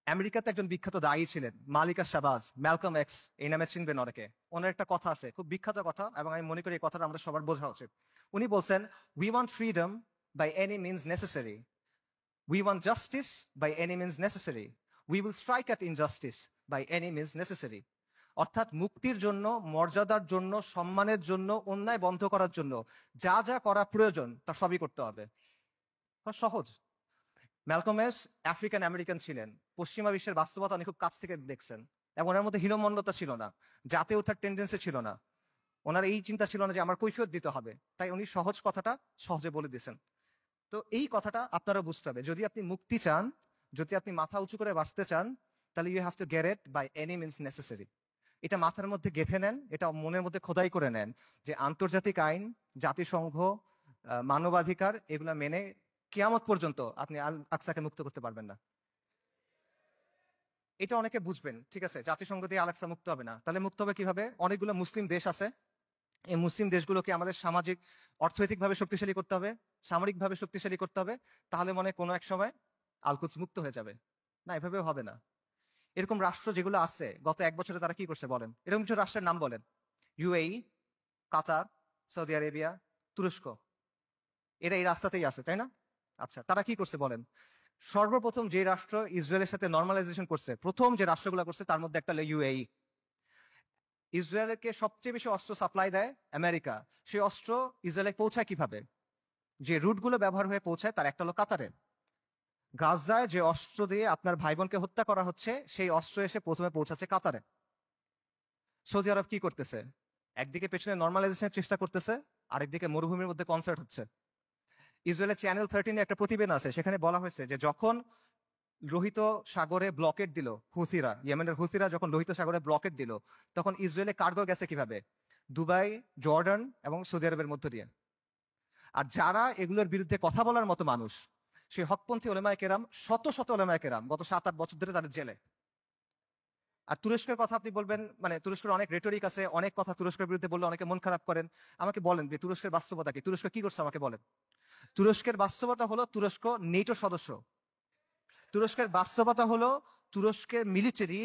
আমেরিকাতে একজন বিখ্যাত দায়ী ছিলেন, মালিকা শাহবাজ, ম্যালকম এক্স, এই নামে চিনবেন অনেকে। ওনার একটা কথা আছে, খুব বিখ্যাত কথা, এবং আমি মনে করি এই কথাটা আমরা সবার বোঝা উচিত। উনি বলছেন, we want freedom by any means necessary, we want justice by any means necessary, we will strike at injustice by any means necessary. অর্থাৎ মুক্তির জন্য, মর্যাদার জন্য, সম্মানের জন্য, অন্যায় বন্ধ করার জন্য যা যা করা প্রয়োজন তা সবই করতে হবে। সহজ। ম্যালকম এক্স আফ্রিকান আমেরিকান ছিলেন, পশ্চিমা বিশ্বের বাস্তবতা উনি খুব কাছ থেকে দেখছেন, এবং ওনার মধ্যে হীনমন্যতা ছিল না, জাতে ওঠার টেন্ডেন্সি ছিল না। ওনার এই চিন্তা ছিল না যে আমার কৈফিয়ত দিতে হবে, তাই উনি সহজ কথাটা সহজে বলে দিয়েছেন। তো এই কথাটা আপনারা বুঝতে হবে, যদি আপনি মুক্তি চান, যদি আপনি মাথা উঁচু করে বাঁচতে চান, তাহলে you have to get it by any means necessary. এটা মাথার মধ্যে গেঁথে নেন, এটা মনের মধ্যে খোদাই করে নেন যে আন্তর্জাতিক আইন, জাতিসংঘ, মানবাধিকার এগুলা মেনে কিয়ামত পর্যন্ত আপনি আল আকসাকে মুক্ত করতে পারবেন না। এটা অনেকে বুঝবেন, ঠিক আছে, জাতিসংঘ দিয়ে আল আকসা মুক্ত হবে না, তাহলে মুক্ত হবে কিভাবে? অনেকগুলো মুসলিম দেশ আছে, এই মুসলিম দেশগুলোকে আমাদের সামাজিক অর্থনৈতিকভাবে শক্তিশালী করতে হবে, সামরিকভাবে শক্তিশালী করতে হবে, তাহলে মনে কোনো এক সময় আল-কুদস মুক্ত হয়ে যাবে। না, এভাবেও হবে না। এরকম রাষ্ট্র যেগুলো আছে গত 1 বছরে তারা কি করছে বলেন? এরকম কিছু রাষ্ট্রের নাম বলেন। ইউএই, কাতার, সৌদি আরেবিয়া, তুরস্ক, এরা এই রাস্তাতেই আছে, তাই না? আচ্ছা, তারা কি করছে বলেন? সর্বপ্রথম যে রাষ্ট্র ইসরায়েলের সাথে নর্মালাইজেশন করছে, প্রথম যে রাষ্ট্রগুলো করছে তার মধ্যে একটা হলো ইউএই। ইসরায়েলকে সবচেয়ে বেশি অস্ত্র সাপ্লাই দেয় আমেরিকা। সেই অস্ত্র ইসরায়েলে পৌঁছায় কিভাবে? যে রুটগুলো ব্যবহার হয়ে পৌঁছায় তার একটা হলো কাতারে। গাজায় যে অস্ত্র দিয়ে আপনার ভাই বোনকে হত্যা করা হচ্ছে, সেই অস্ত্র এসে প্রথমে পৌঁছাচ্ছে কাতারে। সৌদি আরব কি করতেছে? একদিকে পেছনে নর্মালাইজেশনের চেষ্টা করতেছে, আরেকদিকে মরুভূমির মধ্যে কনসার্ট হচ্ছে। ইসরায়েলের চ্যানেল 13 একটা প্রতিবেদন আছে, সেখানে বলা হয়েছে যে যখন লোহিত সাগরে ব্লকেট দিল হুথিরা, ইয়েমেনের হুথিরা যখন লোহিত সাগরে ব্লকেট দিল, তখন ইসরায়েলে কার্গো গেছে কিভাবে? দুবাই, জর্ডান এবং সৌদি আরবের মধ্য দিয়ে। আর যারা এগুলোর বিরুদ্ধে কথা বলার মতো মানুষ, সেই হকপন্থী ওলেমায়ে কেরাম, শত শত ওলেমায়ে কেরাম গত 7-8 বছর ধরে তাদের জেলে। আর তুরস্কের কথা আপনি বলবেন, মানে তুরস্কের অনেক রেটরিক আছে, অনেক কথা তুরস্কের বিরুদ্ধে বললে অনেকে মন খারাপ করেন। আমাকে বলেন যে তুরস্কের বাস্তবতা কি? তুরস্ক কি করছে আমাকে বলেন। তুরস্কের বাস্তবতা হলো তুরস্ক নেটো সদস্য। তুরস্কের বাস্তবতা হলো তুরস্কের মিলিটারি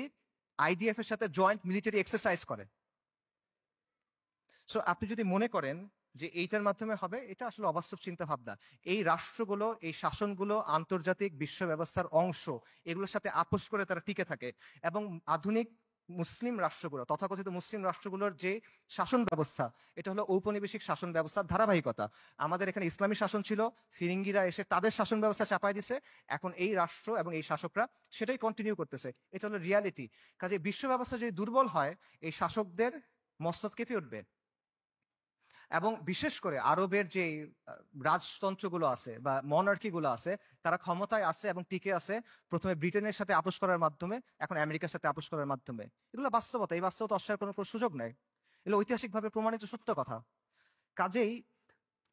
আইডিএফ এর সাথে জয়েন্ট মিলিটারি এক্সারসাইজ করে। সো আপনি যদি মনে করেন যে এইটার মাধ্যমে হবে, এটা আসলে অবাস্তব চিন্তা ভাবনা। এই রাষ্ট্রগুলো, এই শাসনগুলো আন্তর্জাতিক বিশ্ব ব্যবস্থার অংশ, এগুলোর সাথে আপোষ করে তারা টিকে থাকে। এবং আধুনিক মুসলিম রাষ্ট্রগুলো, তথাকথিত মুসলিম রাষ্ট্রগুলোর যে শাসন ব্যবস্থা, এটা হলো ঔপনিবেশিক শাসন ব্যবস্থার ধারাবাহিকতা। আমাদের এখানে ইসলামী শাসন ছিল, ফিরিঙ্গিরা এসে তাদের শাসন ব্যবস্থা চাপাই দিছে, এখন এই রাষ্ট্র এবং এই শাসকরা সেটাই কন্টিনিউ করতেছে। এটা হলো রিয়ালিটি। কাজে বিশ্ব ব্যবস্থা যদি দুর্বল হয়, এই শাসকদের মস্তক কেঁপে উঠবে। এবং বিশেষ করে আরবের যে রাজতন্ত্রগুলো আছে বা মনার্কি গুলো আছে, তারা ক্ষমতায় আছে এবং টিকে আছে প্রথমে ব্রিটেনের সাথে আপোষ করার মাধ্যমে, এখন আমেরিকার সাথে আপোষ করার মাধ্যমে। এগুলো বাস্তবতা, এই বাস্তবতা অস্বীকার করার কোনো সুযোগ নেই। এগুলো ঐতিহাসিকভাবে প্রমাণিত সত্য কথা। কাজেই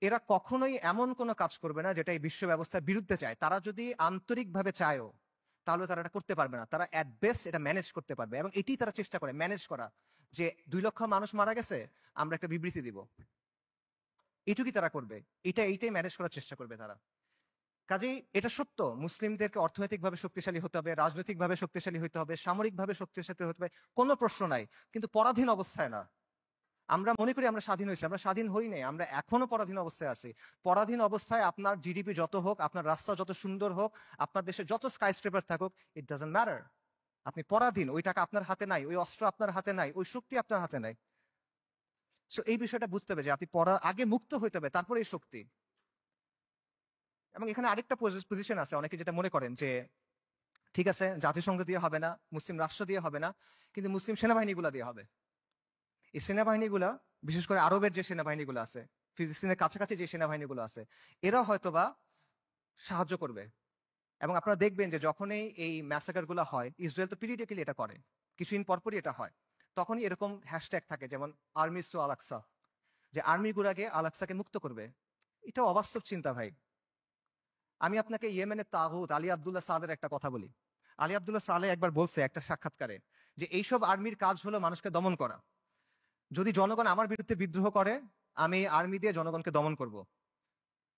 এরা কখনোই এমন কোনো কাজ করবে না যেটা এই বিশ্ব ব্যবস্থার বিরুদ্ধে চায়। তারা যদি আন্তরিকভাবে চায়ও, তাহলে তারা এটা করতে পারবে না। তারা অ্যাট বেস্ট এটা ম্যানেজ করতে পারবে, এবং এটি তারা চেষ্টা করে ম্যানেজ করা, যে 2 লক্ষ মানুষ মারা গেছে, আমরা একটা বিবৃতি দিব, এটুকুই তারা করবে। এইটাই ম্যানেজ করার চেষ্টা করবে তারা। কাজেই এটা সত্য, মুসলিমদেরকে অর্থনৈতিকভাবে শক্তিশালী হতে হবে, রাজনৈতিকভাবে শক্তিশালী হতে হবে, সামরিকভাবে শক্তিশালী হতে হবে, কোনো প্রশ্ন নাই। কিন্তু পরাধীন অবস্থায় না। আমরা মনে করি আমরা স্বাধীন হয়েছি, আমরা স্বাধীন হই নাই, আমরা এখনো পরাধীন অবস্থায় আছি। পরাধীন অবস্থায় আপনার জিডিপি যত হোক, আপনার রাস্তা যত সুন্দর হোক, আপনার দেশে যত স্কাই স্ক্রেপার থাকুক, ইট ডাজন্ট ম্যাটার। আপনি পরাধীন, ওই টাকা আপনার হাতে নাই, ওই অস্ত্র আপনার হাতে নাই, ওই শক্তি আপনার হাতে নাই। সো এই বিষয়টা বুঝতে হবে যে আপনি আগে মুক্ত হইতে হবে, তারপরে এই শক্তি। এবং এখানে আরেকটা পজিশন আছে, অনেকে যেটা মনে করেন যে ঠিক আছে, জাতিসংঘ দিয়ে হবে না, মুসলিম রাষ্ট্র দিয়ে হবে না, কিন্তু মুসলিম সেনাবাহিনীগুলা দিয়ে হবে। এই সেনাবাহিনীগুলা, বিশেষ করে আরবের যে সেনাবাহিনীগুলো আছে, ফিলিস্তিনের কাছাকাছি যে সেনাবাহিনীগুলো আছে, এরা হয়তোবা সাহায্য করবে। এবং আপনারা দেখবেন যে যখনই এই ম্যাসাকার গুলো হয়, ইসরায়েল তো পিরিয়ডিক্যালি এটা করে, কিছুদিন পরপরই এটা হয়, তখনই এরকম হ্যাশট্যাগ থাকে, যেমন আর্মিস টু আল আকসা, যে আর্মি গুলাকে আল আকসাকে মুক্ত করবে। এটা অবাস্তব চিন্তা ভাই। আমি আপনাকে ইয়েমেনের তাগুত আলী আব্দুল্লাহ সালের একটা কথা বলি। আলী আব্দুল্লাহ সালে একবার বলছে একটা সাক্ষাৎকারে যে এইসব আর্মির কাজ হলো মানুষকে দমন করা। যদি জনগণ আমার বিরুদ্ধে বিদ্রোহ করে, আমি আর্মি দিয়ে জনগণকে দমন করব।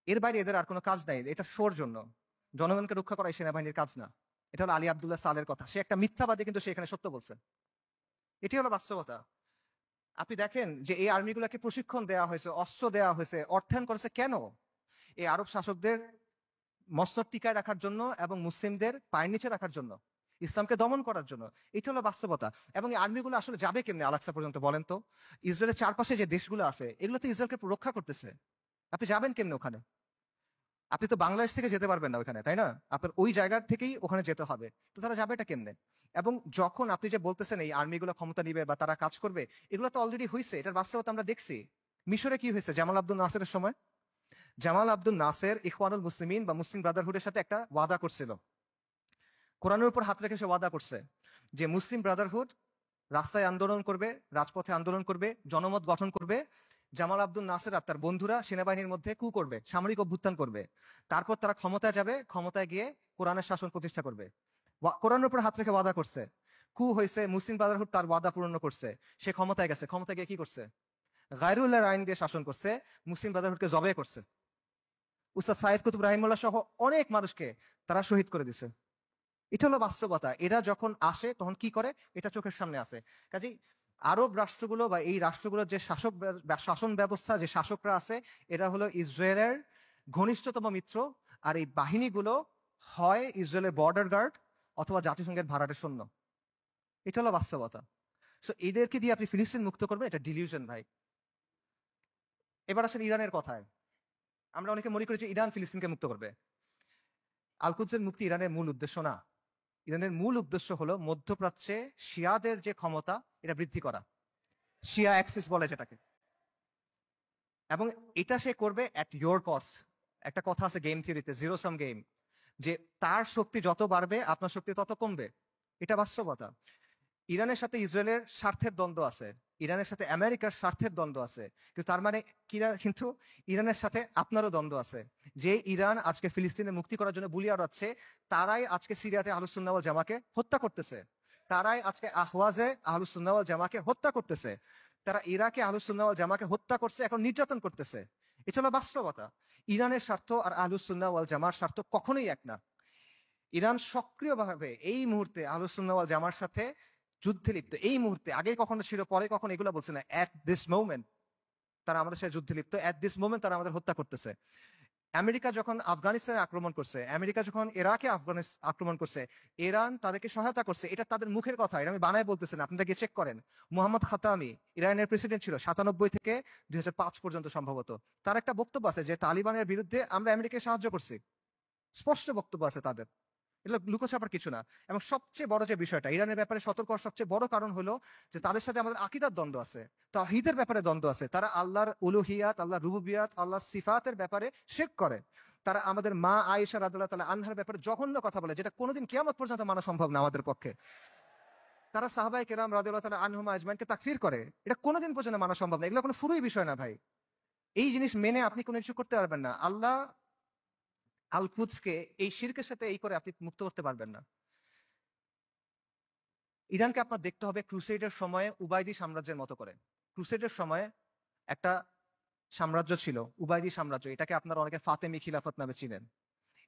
এর বাইরে এদের আর কোনো কাজ নাই, এটা শোর জন্য। জনগণকে রক্ষা করা সেনাবাহিনীর কাজ না। এটা হলো আলী আব্দুল্লাহ সালের কথা। সে একটা মিথ্যাবাদী, কিন্তু সে এখানে সত্য বলছে। এটি হলো বাস্তবতা। আপনি দেখেন যে এই আর্মিগুলোকে প্রশিক্ষণ দেওয়া হয়েছে, অস্ত্র দেওয়া হয়েছে, অর্থায়ন করেছে কেন? এই আরব শাসকদের মস্তক টিকায় রাখার জন্য এবং মুসলিমদের পায়ের নিচে রাখার জন্য, ইসলামকে দমন করার জন্য। এটা হলো বাস্তবতা। এবং এই আর্মিগুলো আসলে যাবে কেমনে আল-আকসা পর্যন্ত বলেন তো? ইসরায়েলের চারপাশে যে দেশগুলো আছে, এগুলো তো ইসরায়েলকে রক্ষা করতেছে। আপনি যাবেন কেমনে ওখানে? আপনি তো বাংলাদেশ থেকে যেতে পারবেন না ওখানে, তাই না? আপনার ওই জায়গার থেকেই ওখানে যেতে হবে। তো তারা যাবে এটা কেমনে? এবং যখন আপনি যে বলতেছেন এই আর্মিগুলো ক্ষমতা নিবে বা তারা কাজ করবে, এগুলো তো অলরেডি হয়েছে, এটার বাস্তবতা আমরা দেখছি। মিশরে কি হয়েছে জামাল আব্দুল নাসেরের সময়? জামাল আব্দুল নাসের ইখওয়ানুল মুসলিমিন বা মুসলিম ব্রাদারহুডের সাথে একটা ওয়াদা করছিল, কোরআনের উপর হাত রেখে সে ওয়াদা করছে যে মুসলিম ব্রাদারহুড রাস্তায় আন্দোলন করবে, রাজপথে আন্দোলন করবে, জনমত গঠন করবে। জামাল আব্দুল নাসের আর তার বন্ধুরা সেনাবাহিনীর মধ্যে কু করবে, সামরিক অভ্যুত্থান করবে। তারপর তারা ক্ষমতায় যাবে, ক্ষমতায় গিয়ে কোরআনের শাসন প্রতিষ্ঠা করবে। কোরআনের উপর হাত রেখে ওয়াদা করছে। কু হয়েছে, মুসলিম ব্রাদারহুড তার ওয়াদা পূরণ করছে। সে ক্ষমতায় গেছে, ক্ষমতায় গিয়ে কি করছে? গায়রুল্লাহর আইন দিয়ে শাসন করছে, মুসলিম ব্রাদারহুডকে জবে করছে। উস্তাদ সাইদ কুতুব রাহিমুল্লাহ সহ অনেক মানুষকে তারা শহীদ করে দিছে। এটা হলো বাস্তবতা। এরা যখন আসে তখন কি করে, এটা চোখের সামনে আসে। কাজেই আরব রাষ্ট্রগুলো বা এই রাষ্ট্রগুলোর যে শাসন ব্যবস্থা, যে শাসকরা আছে, এরা হলো ইসরায়েলের ঘনিষ্ঠতম মিত্র। আর এই বাহিনীগুলো হয় ইসরায়েলের বর্ডার গার্ড অথবা জাতিসংঘের ভাড়াটে সৈন্য। এটা হলো বাস্তবতা। সো এদেরকে দিয়ে আপনি ফিলিস্তিন মুক্ত করবেন, এটা ডিলিউশন ভাই। এবার আসেন ইরানের কথায়। আমরা অনেকে মনে করি যে ইরান ফিলিস্তিনকে মুক্ত করবে। আল-কুদসের মুক্তি ইরানের মূল উদ্দেশ্য না। ইরানের মূল উদ্দেশ্য হলো মধ্যপ্রাচ্যে শিয়াদের যে ক্ষমতা, এটা বৃদ্ধি করা। শিয়া অ্যাক্সিস বলে যেটাকে। এবং এটা সে করবে অ্যাট ইয়োর কস্ট। একটা কথা আছে গেম থিওরিতে, জিরো সাম গেম, যে তার শক্তি যত বাড়বে আপনার শক্তি তত কমবে। এটা বাস্তবতা। ইরানের সাথে ইসরায়েলের স্বার্থের দ্বন্দ্ব আছে, ইরানের সাথে আমেরিকার স্বার্থের দ্বন্দ্ব আছে, কিন্তু তার মানে কিন্তু ইরানের সাথে আপনারও দ্বন্দ্ব আছে। যে ইরান আজকে ফিলিস্তিনের মুক্তি করার জন্য বুলি আওড়াচ্ছে, তারাই আজকে সিরিয়াতে আহলুস সুন্নাহ ওয়াল জামাকে হত্যা করতেছে। তারাই আজকে আহওয়াজে আহলুস সুন্নাহ ওয়াল জামাকে হত্যা করতেছে। তারা ইরাকে আহলুস সুন্নাহ ওয়াল জামাকে হত্যা করছে, এখন নির্যাতন করতেছে। এটা হলো বাস্তবতা। ইরানের স্বার্থ আর আহলুস সুন্নাহ ওয়াল জামার স্বার্থ কখনোই এক না। ইরান সক্রিয়ভাবে এই মুহূর্তে আহলুস সুন্নাহ ওয়াল জামার সাথে যুদ্ধে লিপ্ত। এই মুহূর্তে, আগে কখনো ছিল, পরে কখনো এগুলো বলছে না। অ্যাট দিস মোমেন্ট তারা আমাদের সাথে যুদ্ধে লিপ্ত। অ্যাট দিস মোমেন্ট তারা আমাদের হত্যা করতেছে। আমেরিকা যখন আফগানিস্তানে আক্রমণ করছে, আমেরিকা যখন ইরাকে আক্রমণ করছে, ইরান তাদেরকে সহায়তা করছে। এটা তাদের মুখের কথা, এটা আমি বানায় বলতেছি না, আপনারা গিয়ে চেক করেন। মোহাম্মদ খাতামি ইরানের প্রেসিডেন্ট ছিল 97 থেকে 2005 পর্যন্ত সম্ভবত। তার একটা বক্তব্য আছে যে তালিবানের বিরুদ্ধে আমরা আমেরিকাকে সাহায্য করছি। স্পষ্ট বক্তব্য আছে তাদের, এটা লুকোছাপার কিছু না। এবং সবচেয়ে বড় যে বিষয়টা, ইরানের ব্যাপারে সতর্ক হওয়ার সবচেয়ে বড় কারণ হলো যে তাদের সাথে আমাদের আকীদার দ্বন্দ্ব আছে, তাওহীদের ব্যাপারে দ্বন্দ্ব আছে। তারা আল্লাহর উলুহিয়াত, আল্লাহর রুবুবিয়াত, আল্লাহর সিফাতের ব্যাপারে শিরক করে। তারা আমাদের মা আয়েশা রাদিয়াল্লাহু তাআলা আনহার ব্যাপারে জঘন্য কথা বলে, যেটা কোনোদিন কিয়ামত পর্যন্ত মানা সম্ভব না আমাদের পক্ষে। তারা সাহাবায়ে কেরাম রাদিয়াল্লাহু তাআলা আনহুম আজমাইনকে তাকফির করে, এটা কোনোদিন পর্যন্ত মানা সম্ভব না। এগুলো কোনো ফুরুই বিষয় না ভাই। এই জিনিস মেনে আপনি কোনো কিছু করতে পারবেন না। আল্লাহ আল কুদসকে এই শিরকের সাথে এই করে আপনি মুক্ত করতে পারবেন না। ইরানকে আপনার দেখতে হবে ক্রুসেডের সময়ে উবাইদি সাম্রাজ্যের মতো করে। ক্রুসেডের সময়ে একটা সাম্রাজ্য ছিল, উবাইদি সাম্রাজ্য। এটাকে আপনারা অনেকে ফাতেমি খিলাফত নামে চিনেন।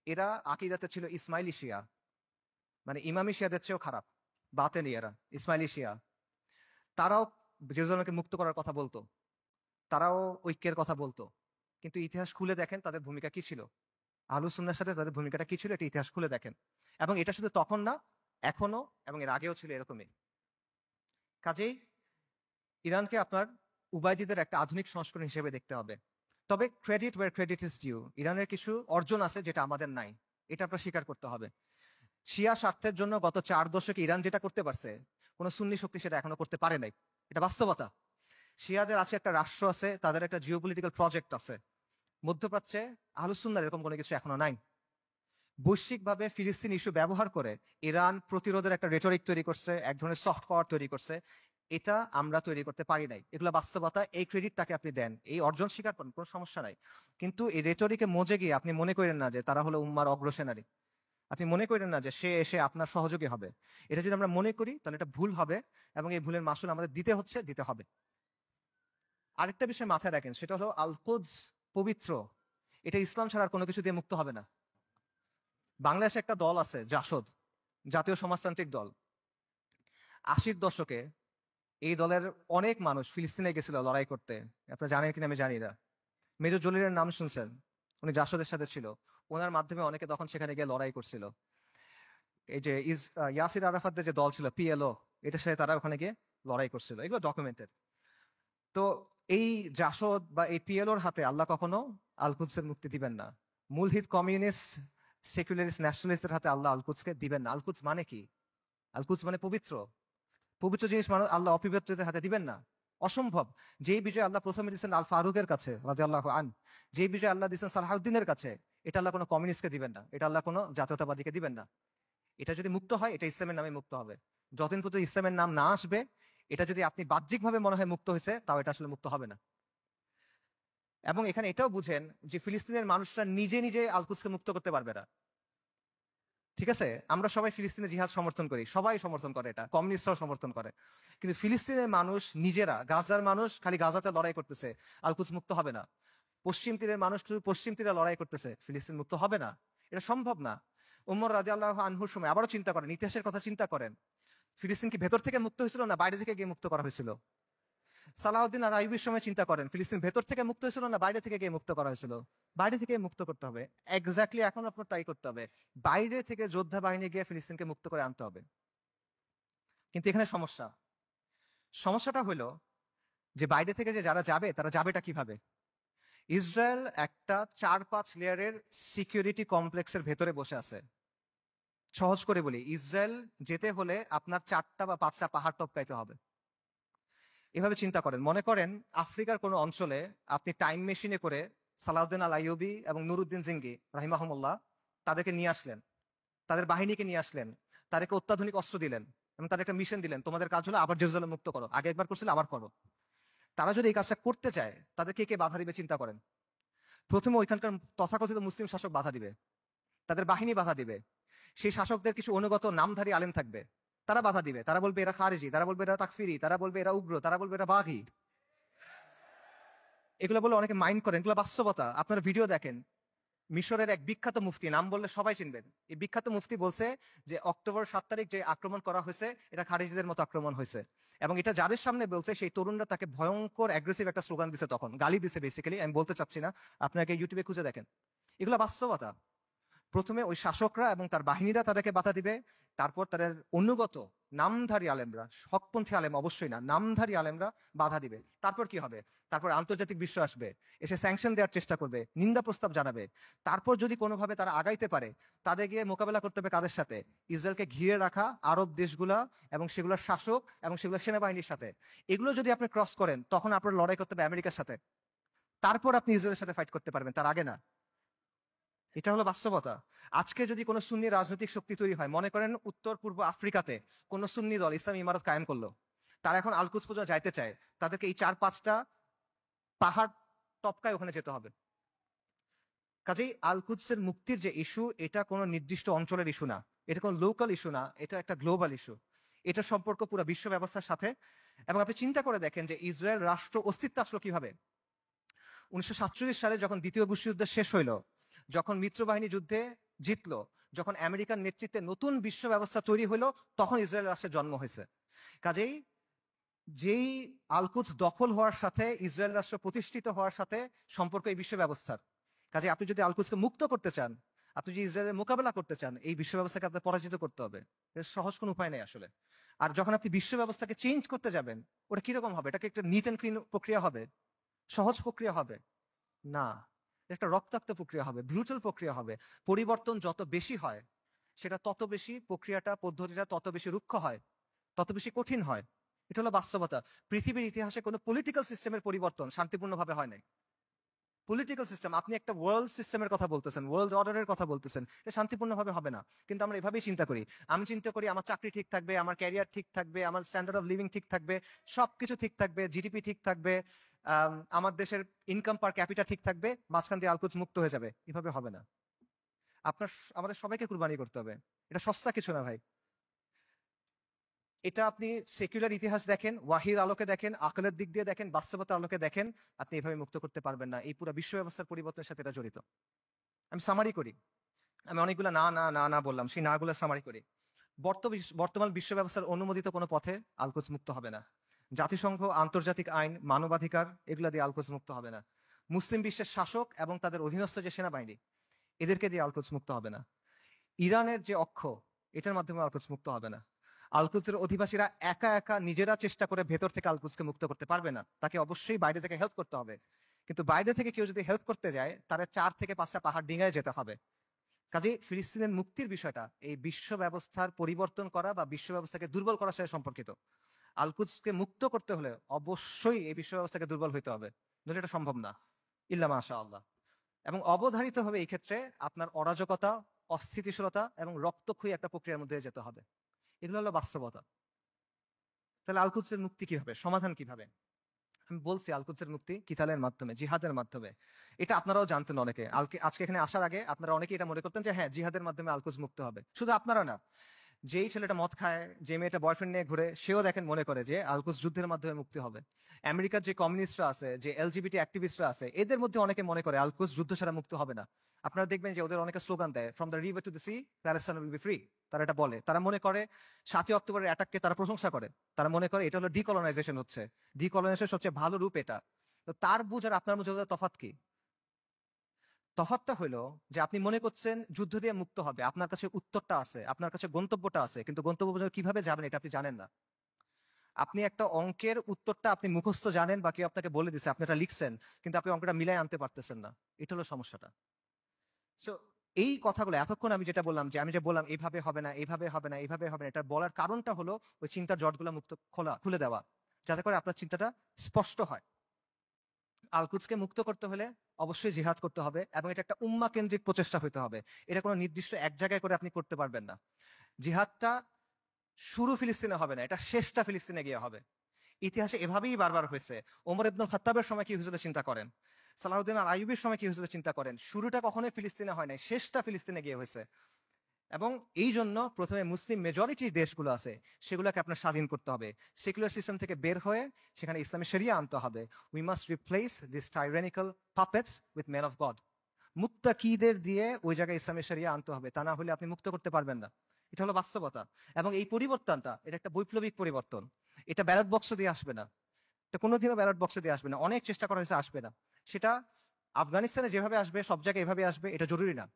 এরা আকীদাতে ছিল ইসমাইলি শিয়া, মানে ইমামি শিয়াদের চেয়েও খারাপ, বাতেনি এরা, ইসমাইলি শিয়া। তারাও জেরুজালেমকে মুক্ত করার কথা বলতো, তারাও ঐক্যের কথা বলতো। কিন্তু ইতিহাস খুলে দেখেন তাদের ভূমিকা কি ছিল, আহলুস সুন্নাহর সাথে তাদের ভূমিকাটা কি ছিল, এটা ইতিহাস খুলে দেখেন। এবং এটা শুধু তখন না, এখনো এবং এর আগেও ছিল এরকমই। কাজেই ইরানকে আপনার উবাইদিদের একটা আধুনিক সংস্করণ হিসেবে দেখতে হবে। তবে credit where credit is due, ইরানের কিছু অর্জন আছে যেটা আমাদের নাই, এটা আপনার স্বীকার করতে হবে। শিয়া স্বার্থের জন্য গত 4 দশকে ইরান যেটা করতে পারছে, কোন সুন্নি শক্তি সেটা এখনো করতে পারে নাই। এটা বাস্তবতা। শিয়াদের আছে একটা রাষ্ট্র আছে, তাদের একটা জিওপলিটিক্যাল প্রজেক্ট আছে। মধ্যপ্রাচ্যে আহলুস সুন্নাহর এরকম কোনো কিছু এখনো নাই। বৈশ্বিকভাবে ফিলিস্তিন ইস্যু ব্যবহার করে ইরান প্রতিরোধের একটা রেটরিক তৈরি করছে, এক ধরনের সফট পাওয়ার তৈরি করছে। এটা আমরা তৈরি করতে পারি নাই। এগুলো বাস্তবতা। এই ক্রেডিট তাকে আপনি দেন, এই অর্জন স্বীকার করেন, কোনো সমস্যা নাই। কিন্তু এই রেটরিকে মজে গিয়ে আপনি মনে করেন না যে তারা হলো উম্মার অগ্রসেনারী। আপনি মনে করেন না যে সে এসে আপনার সহযোগী হবে। এটা যদি আমরা মনে করি তাহলে এটা ভুল হবে, এবং এই ভুলের মাসুল আমাদের দিতে হবে। আরেকটা বিষয় মাথায় রাখেন, সেটা হলো আল কুদস পবিত্র, এটা ইসলাম ছাড়া আর কোনো কিছু দিয়ে মুক্ত হবে না। বাংলাদেশে একটা দল আছে জাসদ, জাতীয় সমাজতান্ত্রিক দল। 80-র দশকে এই দলের অনেক মানুষ ফিলিস্তিনে গেছিল লড়াই করতে। আপনারা জানেন কিনা আমি জানি না। মেজর জলিলের নাম শুনছেন, উনি জাসদের সাথে ছিল। ওনার মাধ্যমে অনেকে তখন সেখানে গিয়ে লড়াই করছিল। এই যে ইয়াসির আরাফাতদের যে দল ছিল পিএলও, এটার সাথে তারা ওখানে গিয়ে লড়াই করছিল, এগুলো ডকুমেন্টেড। তো এই জাসদ বা এই পিএলওর হাতে আল্লাহ কখনো আল কুদসের মুক্তি দিবেন না। মূলহিত কমিউনিস্ট সেকুলারিস্ট ন্যাশনালিস্টের হাতে আল্লাহ আল কুদসকে দিবেন না। আল কুদস মানে কি? আল কুদস মানে পবিত্র। পবিত্র জিনিস মানুষ আল্লাহ অপবিত্রদের হাতে দিবেন না, অসম্ভব। যেই বিজয় আল্লাহ প্রথমে দিচ্ছেন আল ফারুকের কাছে রাদিয়াল্লাহু আন, যেই বিজয় আল্লাহ দিচ্ছেন সালাহউদ্দিনের কাছে, এটা আল্লাহ কোনো কমিউনিস্টকে দিবেন না, এটা আল্লাহ কোনো জাতীয়তাবাদীকে দিবেন না। এটা যদি মুক্ত হয়, এটা ইসলামের নামে মুক্ত হবে। যতদিন পর্যন্ত ইসলামের নাম না আসবে, এটা যদি আপনি বাহ্যিকভাবে মনে হয় মুক্ত হয়েছে, তাও এটা আসলে মুক্ত হবে না। এবং এখানে এটাও বুঝেন যে ফিলিস্তিনের মানুষরা নিজে নিজে আল-কুদসকে মুক্ত করতে পারবে না। ঠিক আছে, আমরা সবাই ফিলিস্তিনের জিহাদ সমর্থন করি, সবাই সমর্থন করে, এটা কমিউনিস্টরাও সমর্থন করে, কিন্তু ফিলিস্তিনের মানুষ নিজেরা, গাজার মানুষ খালি গাজাতে লড়াই করতেছে, আল-কুদস মুক্ত হবে না। পশ্চিম তীরের মানুষ শুধু পশ্চিম তীরে লড়াই করতেছে, ফিলিস্তিন মুক্ত হবে না। এটা সম্ভব না। উমর রাদিয়াল্লাহু আনহুর সময় আবারও চিন্তা করেন, ইতিহাসের কথা চিন্তা করেন, ফিলিস্তিন কি ভেতর থেকে মুক্ত হয়েছিল না বাইরে থেকে গিয়ে মুক্ত করা হয়েছিল? সালাউদ্দিন আর আইয়ুবের সময় চিন্তা করেন, ফিলিস্তিন ভেতর থেকে মুক্ত হয়েছিল না বাইরে থেকে গিয়ে মুক্ত করা হয়েছিল? বাইরে থেকে মুক্ত করতে হবে। এক্স্যাক্টলি এখন আপনার তাই করতে হবে, বাইরে থেকে যোদ্ধা বাহিনী গিয়ে ফিলিস্তিনকে মুক্ত করে আনতে হবে। কিন্তু এখানে সমস্যাটা হলো যে বাইরে থেকে যে যারা যাবে, তারা যাবেটা কিভাবে? ইসরায়েল একটা 4-5 লেয়ারের সিকিউরিটি কমপ্লেক্সের ভেতরে বসে আছে। সহজ করে বলি, ইসরায়েল যেতে হলে আপনার 4টা বা 5টা পাহাড় টপকাইতে হবে। এভাবে চিন্তা করেন, মনে করেন আফ্রিকার কোনো অঞ্চলে আপনি টাইম মেশিনে করে সালাউদ্দিন আল আইয়ুবী এবং নুরুদ্দিন জিঙ্গি রাহিমাহুমুল্লাহ তাদেরকে নিয়ে আসলেন, তাদের বাহিনীকে নিয়ে আসলেন, তাদেরকে অত্যাধুনিক অস্ত্র দিলেন এবং তাদের একটা মিশন দিলেন, তোমাদের কাজ হলো আবার জেরুজালেম মুক্ত করো, আগে একবার করছিলে আবার করো। তারা যদি এই কাজটা করতে চায়, তাদেরকে কে বাধা দিবে চিন্তা করেন। প্রথমে ওইখানকার তথাকথিত মুসলিম শাসক বাধা দিবে, তাদের বাহিনী বাধা দিবে, সেই শাসকদের কিছু অনুগত নামধারী আলেম থাকবে, তারা বাধা দিবে, তারা বলবে এরা খারিজি, তারা বলবে এরা তাকফিরি, তারা বলবে এরা উগ্র, তারা বলবে এরা বাঘী। এগুলো বলে অনেকে মাইন্ড করেন, এগুলো বাস্তবতা। আপনারা ভিডিও দেখেন, মিশরের এক বিখ্যাত মুফতি, নাম বললে সবাই চিনবেন, এই বিখ্যাত মুফতি বলছে যে অক্টোবর 7 তারিখ যে আক্রমণ করা হয়েছে, এটা খারিজিদের মতো আক্রমণ হয়েছে। এবং এটা যাদের সামনে বলছে, সেই তরুণরা তাকে ভয়ঙ্কর অ্যাগ্রেসিভ একটা স্লোগান দিছে, তখন গালি দিছে বেসিক্যালি, আমি বলতে চাচ্ছি না, আপনাকে ইউটিউবে খুঁজে দেখেন। এগুলো বাস্তবতা। প্রথমে ওই শাসকরা এবং তার বাহিনীরা তাদেরকে বাধা দিবে, তারপর তাদের অনুগত নামধারী আলেমরা, হকপন্থী আলেম অবশ্যই না, নামধারী আলেমরা বাধা দিবে। তারপর কি হবে? তারপর আন্তর্জাতিক বিশ্ব আসবে, এসে স্যাংশন দেওয়ার চেষ্টা করবে, নিন্দা প্রস্তাব জানাবে। তারপর যদি কোনোভাবে তারা আগাইতে পারে, তাদের গিয়ে মোকাবেলা করতে হবে কাদের সাথে? ইসরায়েলকে ঘিরে রাখা আরব দেশগুলা এবং সেগুলোর শাসক এবং সেগুলোর সেনাবাহিনীর সাথে। এগুলো যদি আপনি ক্রস করেন, তখন আপনার লড়াই করতে হবে আমেরিকার সাথে, তারপর আপনি ইসরায়েলের সাথে ফাইট করতে পারবেন, তার আগে না। এটা হলো বাস্তবতা। আজকে যদি কোনো সুন্নি রাজনৈতিক শক্তি তৈরি হয়, মনে করেন উত্তর পূর্ব আফ্রিকাতে কোনো সুন্নি দল ইসলামী ইমারত কায়েম করলো, তারা এখন আল-কুদস পর্যন্ত যাইতে চায়, তাদেরকে এই 4-5টা পাহাড় টপকায় ওখানে যেতে হবে। কাজেই আল-কুদসের মুক্তির যে ইস্যু, এটা কোনো নির্দিষ্ট অঞ্চলের ইস্যু না, এটা কোনো লোকাল ইস্যু না, এটা একটা গ্লোবাল ইস্যু। এটা সম্পর্ক পুরো বিশ্ব ব্যবস্থার সাথে। এবং আপনি চিন্তা করে দেখেন যে ইসরায়েল রাষ্ট্র অস্তিত্ব আসলো কিভাবে। 1947 সালে যখন দ্বিতীয় বিশ্বযুদ্ধ শেষ হইলো, যখন মিত্রবাহিনী যুদ্ধে জিতলো, যখন আমেরিকার নেতৃত্বে নতুন বিশ্ব ব্যবস্থা তৈরি হলো, তখন ইসরায়েল রাষ্ট্রের জন্ম হয়েছে। কাজেই যেই আল-কুদস দখল হওয়ার সাথে ইসরায়েল রাষ্ট্র প্রতিষ্ঠিত হওয়ার সাথে সম্পর্ক এই বিশ্ব ব্যবস্থার। কাজে আপনি যদি আল-কুদসকে মুক্ত করতে চান, আপনি যদি ইসরায়েলের মোকাবেলা করতে চান, এই বিশ্ব ব্যবস্থাকে আপনার পরাজিত করতে হবে। এর সহজ কোনো উপায় নেই আসলে। আর যখন আপনি বিশ্ব ব্যবস্থাকে চেঞ্জ করতে যাবেন, ওটা কিরকম হবে? এটাকে একটা নিট এন্ড ক্লিন প্রক্রিয়া হবে? সহজ প্রক্রিয়া হবে না, একটা রক্তাক্ত প্রক্রিয়া হবে, ব্রুটাল প্রক্রিয়া হবে। পরিবর্তন যত বেশি হয়, সেটা তত বেশি প্রক্রিয়াটা, পদ্ধতিটা তত বেশি রুক্ষ হয়, তত বেশি কঠিন হয়। এটা হলো বাস্তবতা। পৃথিবীর ইতিহাসে কোনো পলিটিক্যাল সিস্টেমের পরিবর্তন শান্তিপূর্ণভাবে হয় নাই। পলিটিক্যাল সিস্টেম, আপনি একটা ওয়ার্ল্ড সিস্টেমের কথা বলতেছেন, ওয়ার্ল্ড অর্ডারের কথা বলতেছেন, এটা শান্তিপূর্ণভাবে হবে না। কিন্তু আমরা এভাবেই চিন্তা করি। আমি চিন্তা করি আমার চাকরি ঠিক থাকবে, আমার ক্যারিয়ার ঠিক থাকবে, আমার স্ট্যান্ডার্ড অফ লিভিং ঠিক থাকবে, সবকিছু ঠিক থাকবে, জিডিপি ঠিক থাকবে, আমার দেশের ইনকাম পার ক্যাপিটা ঠিক থাকবে, মাঝখান দিয়ে আল-কুদস মুক্ত হয়ে যাবে। এভাবে হবে না। আমাদের সবাইকে কুরবানি করতে হবে। এটা সস্তা কিছু না ভাই। এটা আপনি সেকুলার ইতিহাস দেখেন, ওয়াহির আলোকে দেখেন, আকলের দিক দিয়ে দেখেন, বাস্তবতার আলোকে দেখেন, আপনি এভাবে মুক্ত করতে পারবেন না। এই পুরো বিশ্ব ব্যবস্থার পরিবর্তনের সাথে এটা জড়িত। আমি সামারি করি, আমি অনেকগুলো না না না না বললাম, সেই না গুলো সামারি করি। বর্তমান বিশ্ব ব্যবস্থার অনুমোদিত কোনো পথে আল-কুদস মুক্ত হবে না। জাতিসংঘ, আন্তর্জাতিক আইন, মানবাধিকার, এগুলা দিয়ে আল-কুদস মুক্ত হবে না। মুসলিম বিশ্বের শাসক এবং তাদের অধীনস্থ যে সেনাবাহিনী, এদেরকে দিয়ে আল-কুদস মুক্ত হবে না। ইরানের যে অক্ষ, এটার মাধ্যমে আল-কুদস মুক্ত হবে না। আল-কুদসের অধিবাসীরা একা একা নিজেরা চেষ্টা করে ভেতর থেকে আল-কুদসকে মুক্ত করতে পারবে না, তাকে অবশ্যই বাইরে থেকে হেল্প করতে হবে। কিন্তু বাইরে থেকে কেউ যদি হেল্প করতে যায়, তারা 4 থেকে 5টা পাহাড় ডিঙায় যেতে হবে। কাজে ফিলিস্তিনের মুক্তির বিষয়টা এই বিশ্ব ব্যবস্থার পরিবর্তন করা বা বিশ্ব ব্যবস্থাকে দুর্বল করার সাথে সম্পর্কিত। আল-কুদসকে মুক্ত করতে হলে অবশ্যই এই বিশ্ব ব্যবস্থাকে দুর্বল হইতে হবে, নইলে এটা সম্ভব না। ইল্লা মাশাআল্লাহ। এবং অবধারিত হবে এই ক্ষেত্রে আপনার অরাজকতা, অস্থিতিশীলতা এবং রক্তক্ষয়ী একটা প্রক্রিয়ার মধ্যে যেতে হবে। এগুলো হলো বাস্তবতা। তাহলে আল কুদসের মুক্তি কিভাবে, সমাধান কিভাবে? আমি বলছি আল কুদসের মুক্তি কিতালের মাধ্যমে, জিহাদের মাধ্যমে। এটা আপনারাও জানতেন অনেকে, আজকে এখানে আসার আগে আপনারা অনেকে এটা মনে করতেন যে হ্যাঁ জিহাদের মাধ্যমে আল কুদস মুক্ত হবে। শুধু আপনারা না, যেই ছেলেটা মদ খায়, যে মেয়েটা বয়ফ্রেন্ড নিয়ে ঘুরে, সেও দেখেন মনে করে যে আলকুস যুদ্ধের মাধ্যমে মুক্তি হবে। আমেরিকার যে কমিউনিস্টরা আছে, যে এলজিবিটি অ্যাক্টিভিস্টরা আছে, এদের মধ্যে অনেকে মনে করে আলকুস যুদ্ধ ছাড়া মুক্ত হবে না। আপনারা দেখবেন যে ওদের অনেকে স্লোগান দেয়, from the river to the sea Palestine will be free. তারা এটা বলে, তারা মনে করে 7ই অক্টোবরের অ্যাটাককে তারা প্রশংসা করে, তারা মনে করে এটা হলো ডিকলোনাইজেশন হচ্ছে, ডিকলোনাইজেশন সবচেয়ে ভালো রূপ এটা। তো তার বুঝ আর আপনার বুঝ তফাৎ কি? তফাৎটা হলো যে আপনি মনে করছেন যুদ্ধ দিয়ে মুক্ত হবে, আপনার কাছে উত্তরটা আছে, আপনার কাছে গন্তব্যটা আছে, কিন্তু গন্তব্য পর্যন্ত কিভাবে যাবেন এটা আপনি জানেন না। আপনি একটা অঙ্কের উত্তরটা আপনি মুখস্থ জানেন বা কেউ আপনাকে বলে দিচ্ছে, আপনি এটা লিখছেন, কিন্তু আপনি অঙ্কটা মিলাই আনতে পারতেছেন না। এটা হলো সমস্যাটা। সো এই কথাগুলো এতক্ষণ আমি যেটা বললাম, যে আমি যে বললাম এইভাবে হবে না, এইভাবে হবে না, এইভাবে হবে না, এটা বলার কারণটা হলো ওই চিন্তার জটগুলো খুলে দেওয়া, যাতে করে আপনার চিন্তাটা স্পষ্ট হয়। আলকুদসকে মুক্ত করতে হলে অবশ্যই জিহাদ করতে হবে, এবং এটা একটা উম্মা কেন্দ্রিক প্রচেষ্টা হতে হবে। এটা কোনো নির্দিষ্ট এক জায়গায় করে আপনি করতে পারবেন না। জিহাদটা শুরু ফিলিস্তিনে হবে না, এটা শেষটা ফিলিস্তিনে গিয়ে হবে। ইতিহাসে এভাবেই বারবার হয়েছে। ওমর ইবনুল খাত্তাবের সময় কি হয়েছিল চিন্তা করেন, সালাউদ্দিন আল আইয়ুবের সময় কি হয়েছিল চিন্তা করেন। শুরুটা কখনোই ফিলিস্তিনে হয় নাই, শেষটা ফিলিস্তিনে গিয়ে হয়েছে। এবং এই জন্য প্রথমে মুসলিম মেজরিটি দেশগুলো আছে, সেগুলোকে আপনার স্বাধীন করতে হবে। সেকুলার সিস্টেম থেকে বের হয়ে সেখানে ইসলামী শরিয়া আনতে হবে। We must replace this tyrannical puppets with man of God. মুত্তাকিদের দিয়ে ওই জায়গায় ইসলামী শরিয়া আনতে হবে, তা না হলে আপনি মুক্ত করতে পারবেন না। এটা হলো বাস্তবতা। এবং এই পরিবর্তনটা, এটা একটা বৈপ্লবিক পরিবর্তন। এটা ব্যালট বক্স দিয়ে আসবে না, এটা কোনোদিনও ব্যালট বক্সে দিয়ে আসবে না। অনেক চেষ্টা করা হয়েছে, আসবে না। সেটা আফগানিস্তানে যেভাবে আসবে, সব জায়গায় এভাবে আসবে, এটা জরুরি না।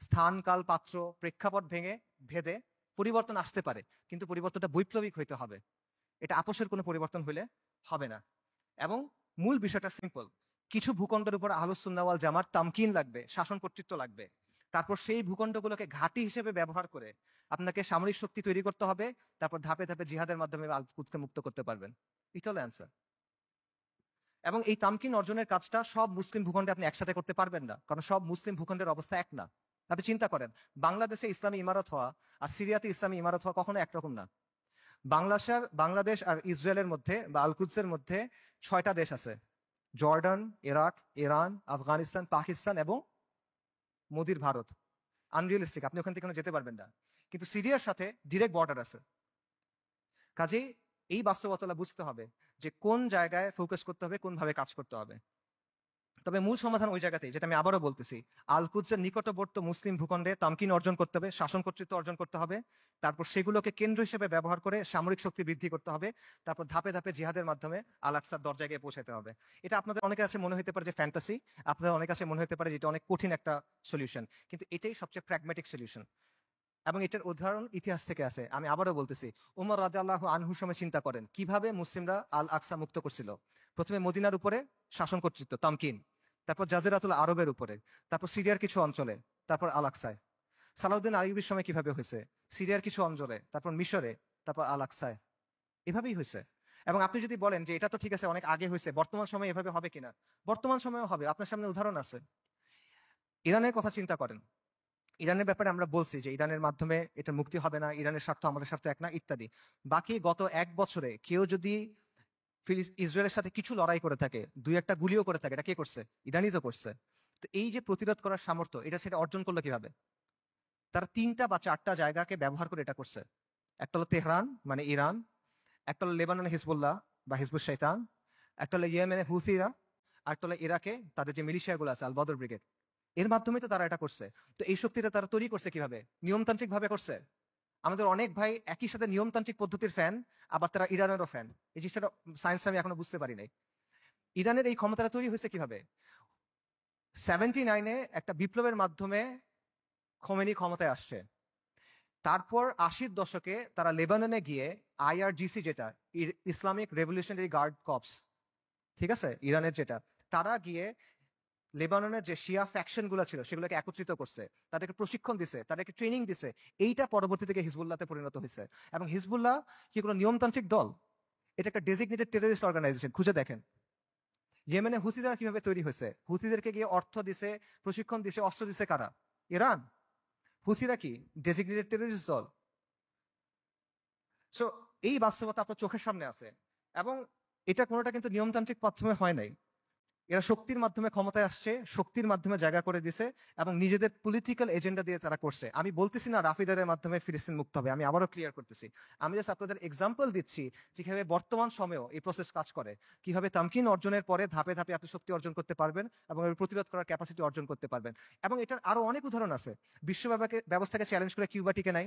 স্থান, কাল, পাত্র, প্রেক্ষাপট ভেদে পরিবর্তন আসতে পারে, কিন্তু পরিবর্তনটা বৈপ্লবিক হইতে হবে। এটা আপোষের কোনো পরিবর্তন হইলে হবে না। এবং মূল বিষয়টা সিম্পল, কিছু ভূখণ্ডের উপর আহলুস সুন্নাহ ওয়াল জামাত তামকিন লাগবে, শাসন কর্তৃত্ব লাগবে। তারপর সেই ভূখণ্ডগুলোকে ঘাঁটি হিসেবে ব্যবহার করে আপনাকে সামরিক শক্তি তৈরি করতে হবে। তারপর ধাপে ধাপে জিহাদের মাধ্যমে আল কুদসকে মুক্ত করতে পারবেন। এটা হলো অ্যান্সার। এবং এই তামকিন অর্জনের কাজটা সব মুসলিম ভূখণ্ডে আপনি একসাথে করতে পারবেন না, কারণ সব মুসলিম ভূখণ্ডের অবস্থা এক না। আপনি চিন্তা করেন, বাংলাদেশে ইসলামী ইমারত হওয়া আর সিরিয়াতে ইসলামী ইমারত হওয়া কখনো একরকম না। বাংলাদেশ আর ইসরায়েলের মধ্যে বা আল কুদসের মধ্যে 6টা দেশ আছে: Jordan, Iraq, Iran, Afghanistan, Pakistan এবং মোদির ভারত। আনরিয়েলিস্টিক, আপনি ওখান থেকে কোনো যেতে পারবেন না। কিন্তু সিরিয়ার সাথে ডিরেক্ট বর্ডার আছে। কাজেই এই বাস্তবতা বুঝতে হবে যে কোন জায়গায় ফোকাস করতে হবে, কোন ভাবে কাজ করতে হবে। তবে মূল সমাধান ওই জায়গাতেই, যেটা আমি আবারও বলতেছি, আল কুদসের নিকটবর্তী মুসলিম ভূখণ্ডে তামকিন অর্জন করতে হবে, শাসন কর্তৃত্ব অর্জন করতে হবে। তারপর সেগুলোকে কেন্দ্র হিসেবে ব্যবহার করে সামরিক শক্তি বৃদ্ধি করতে হবে। তারপর ধাপে ধাপে জিহাদের মাধ্যমে আল আকসার দরজায় গিয়ে পৌঁছাতে হবে। এটা আপনাদের অনেকের কাছে মনে হতে পারে যে ফ্যান্টাসি, আপনাদের অনেক কাছে মনে হতে পারে যে এটা অনেক কঠিন একটা সলিউশন, কিন্তু এটাই সবচেয়ে প্র্যাগম্যাটিক সলিউশন। এবং এটার উদাহরণ ইতিহাস থেকে আছে। আমি আবারও বলতেছি, উমর রাদিয়াল্লাহু আনহুর সময় চিন্তা করেন কিভাবে মুসলিমরা আল আকসা মুক্ত করছিল। প্রথমে মদিনার উপরে শাসন কর্তৃত্ব তামকিন, তারপর জাজিরাতুল আরবের উপরে, তারপর সিরিয়ার কিছু অঞ্চলে, তারপর আল আকসায়। সালাউদ্দিন আইয়ুবের সময় কিভাবে হয়েছে, সিরিয়ার কিছু অঞ্চলে, তারপর মিশরে, তারপর আল আকসায়। এভাবেই হয়েছে। এবং আপনি যদি বলেন যে এটা তো ঠিক আছে অনেক আগে হয়েছে, বর্তমান সময়ে এভাবে হবে কিনা, বর্তমান সময়েও হবে। আপনার সামনে উদাহরণ আছে। ইরানের কথা চিন্তা করেন, ইরানের ব্যাপারে আমরা বলছি যে ইরানের মাধ্যমে এটা মুক্তি হবে না, ইরানের স্বার্থ আমাদের স্বার্থ এক না, ইত্যাদি। বাকি গত 1 বছরে কেউ যদি ইসরায়েলের সাথে কিছু লড়াই করে থাকে, 2-1টা গুলিও করে থাকে, এটা কে করছে? ইরানই তো করছে। তো এই যে প্রতিরোধ করার সামর্থ্য, এটা সেটা অর্জন করলো কিভাবে? তারা 3টা বা 4টা জায়গাকে ব্যবহার করে এটা করছে। একটা হলো তেহরান মানে ইরান, একটা হলো লেবাননে হিজবুল্লাহ বা হিজবুল শৈতান, একটা হলো ইয়েমেনে হুথিরা, আর একটা হলো ইরাকে তাদের যে মিলিশিয়াগুলো আছে আল বদর ব্রিগেড। এর মাধ্যমে তো তারা এটা করছে। তো এই শক্তিটা তারা তৈরি করছে কিভাবে? নিয়মতান্ত্রিক ভাবে করছে। আমাদের অনেক ভাই একই সাথে নিয়মতান্ত্রিক পদ্ধতির ফ্যান, আবার তারা ইরানেরও ফ্যান। এই জিনিসটা সায়েন্স আমি এখনো বুঝতে পারি নাই। ইরানের এই ক্ষমতাটা তৈরি হয়েছে কিভাবে? 79-এ একটা বিপ্লবের মাধ্যমে খোমেনি ক্ষমতায় আসছে। তারপর 80-র দশকে তারা লেবাননে গিয়ে IRGC, যেটা ইসলামিক রেভলিউশনারি গার্ড কর্পস, ঠিক আছে, ইরানের যেটা, তারা গিয়ে লেবাননের যে শিয়া ফ্যাকশন গুলো ছিল সেগুলোকে একত্রিত করছে, তাদেরকে প্রশিক্ষণ দিছে, তাদেরকে ট্রেনিং দিছে। এইটা পরবর্তী থেকে হিজবুল্লাহতে পরিণত হয়েছে। এবং হিজবুল্লাহ কি কোনো নিয়মতান্ত্রিক দল? এটা একটা ডেজিগনেটেড টেররিস্ট অর্গানাইজেশন। খুঁজে দেখেন ইয়েমেনে হুথিরা কিভাবে তৈরি হয়েছে। হুথিদেরকে গিয়ে অর্থ দিছে, প্রশিক্ষণ দিছে, অস্ত্র দিছে কারা? ইরান। হুথিরা কি ডেজিগনেটেড টেররিস্ট দল? সো এই বাস্তবতা আপনার চোখের সামনে আছে, এবং এটা কোনোটা কিন্তু নিয়মতান্ত্রিক মাধ্যমে হয় নাই। এরা শক্তির মাধ্যমে ক্ষমতায় আসছে, শক্তির মাধ্যমে জায়গা করে দিছে, এবং নিজেদের পলিটিক্যাল এজেন্ডা দিয়ে তারা করছে। আমি বলতেছি না রাফিদারের মাধ্যমে ফিলিস্তিন মুক্ত হবে, আমি আবারও ক্লিয়ার করতেছি। আমি জাস্ট আপনাদের এক্সাম্পল দিচ্ছি যে কিভাবে বর্তমান সময়েও এই প্রসেস কাজ করে, কিভাবে তামকিন অর্জনের পরে ধাপে ধাপে আপনি শক্তি অর্জন করতে পারবেন এবং এর প্রতিরোধ করার ক্যাপাসিটি অর্জন করতে পারবেন। এবং এটার আরো অনেক উদাহরণ আছে। বিশ্ব ব্যবস্থাকে চ্যালেঞ্জ করে কিউবা টিকে নাই,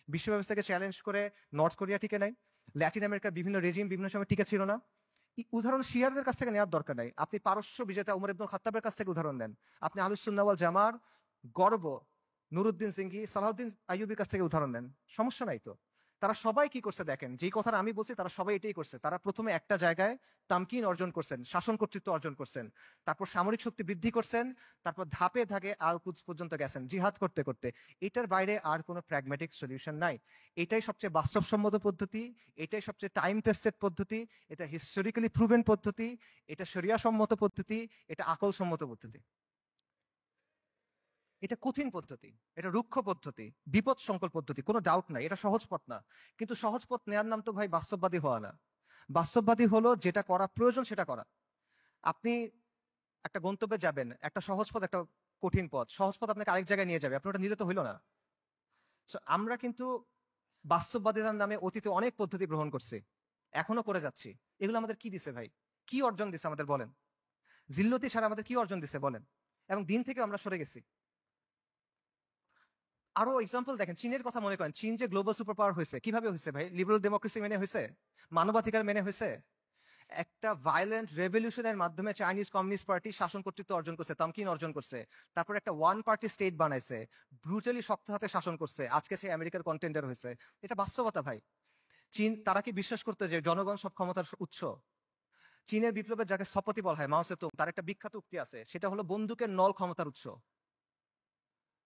বিশ্ব ব্যবস্থাকে চ্যালেঞ্জ করে নর্থ কোরিয়া টিকে নাই, ল্যাটিন আমেরিকার বিভিন্ন রেজিম বিভিন্ন সময় টিকে ছিল না। উদাহরণ শিয়ারদের কাছ থেকে নেওয়ার দরকার নাই, আপনি পারস্য বিজেতা উমর ইবনুল খাত্তাবের কাছ থেকে উদাহরণ নেন, আপনি আহলুস সুন্নাহ ওয়াল জামার গর্ব নুরুদ্দিন সিংহি সালাউদ্দিন আইয়ুবির কাছ থেকে উদাহরণ নেন, সমস্যা নাই তো। তারা সবাই কি করছে দেখেন, যেই কথাটা আমি বলছি তারা সবাই এটাই করছে। তারা প্রথমে একটা জায়গায় তামকিন অর্জন করছেন, শাসন কর্তৃত্ব অর্জন করছেন, তারপর সামরিক শক্তি বৃদ্ধি করছেন, তারপর ধাপে ধাপে আল কুদস পর্যন্ত গেছেন জিহাদ করতে করতে। এটার বাইরে আর কোনো প্র্যাগম্যাটিক সলিউশন নাই। এটাই সবচেয়ে বাস্তবসম্মত পদ্ধতি, এটাই সবচেয়ে টাইম টেস্টেড পদ্ধতি, এটা হিস্টোরিক্যালি প্রুভেন পদ্ধতি, এটা শরিয়া সম্মত পদ্ধতি, এটা আকল সম্মত পদ্ধতি। এটা কঠিন পদ্ধতি, এটা রুক্ষ পদ্ধতি, বিপদ সংকুল পদ্ধতি, কোনো ডাউট নাই, এটা সহজ পথ না। কিন্তু সহজ পথ নেওয়ার নাম তো ভাই বাস্তববাদী হওয়া না। বাস্তববাদী হলো যেটা করা প্রয়োজন সেটা করা। আপনি একটা গন্তব্যে যাবেন, একটা সহজ পথ একটা কঠিন পথ, সহজ পথ আপনাকে আরেক জায়গায় নিয়ে যাবে, আপনি ওটা নিলে তো হইলো না। আমরা কিন্তু বাস্তববাদিতার নামে অতীতে অনেক পদ্ধতি গ্রহণ করছি, এখনো করে যাচ্ছি। এগুলো আমাদের কি দিছে ভাই? কি অর্জন দিছে আমাদের বলেন? জিল্লতি ছাড়া আমাদের কি অর্জন দিছে বলেন? এবং দিন থেকে আমরা সরে গেছি। আরো এক্সাম্পল দেখেন, চীনের কথা মনে করেন। চীন যে গ্লোবাল সুপার পাওয়ার হয়েছে কিভাবে হয়েছে ভাই? লিবারাল ডেমোক্রেসি মেনে হয়েছে, মানবাধিকার মেনে হয়েছে। একটা ভায়োলেন্ট রেভলিউশনের মাধ্যমে চাইনিজ কমিউনিস্ট পার্টি শাসন কর্তৃত্ব অর্জন করছে, তামকিন অর্জন করছে। তারপর একটা ওয়ান পার্টি স্টেট বানাইছে, ব্রুটালি শক্ত হাতে শাসন করছে, আজকে সে আমেরিকার কন্টেন্ডার হয়েছে। এটা বাস্তবতা ভাই। চীন, তারা কি বিশ্বাস করতো যে জনগণ সব ক্ষমতার উৎস? চীনের বিপ্লবের যাকে স্থপতি বলা হয় মাও সেতুং, তার একটা বিখ্যাত উক্তি আছে, সেটা হলো বন্দুকের নল ক্ষমতার উৎস।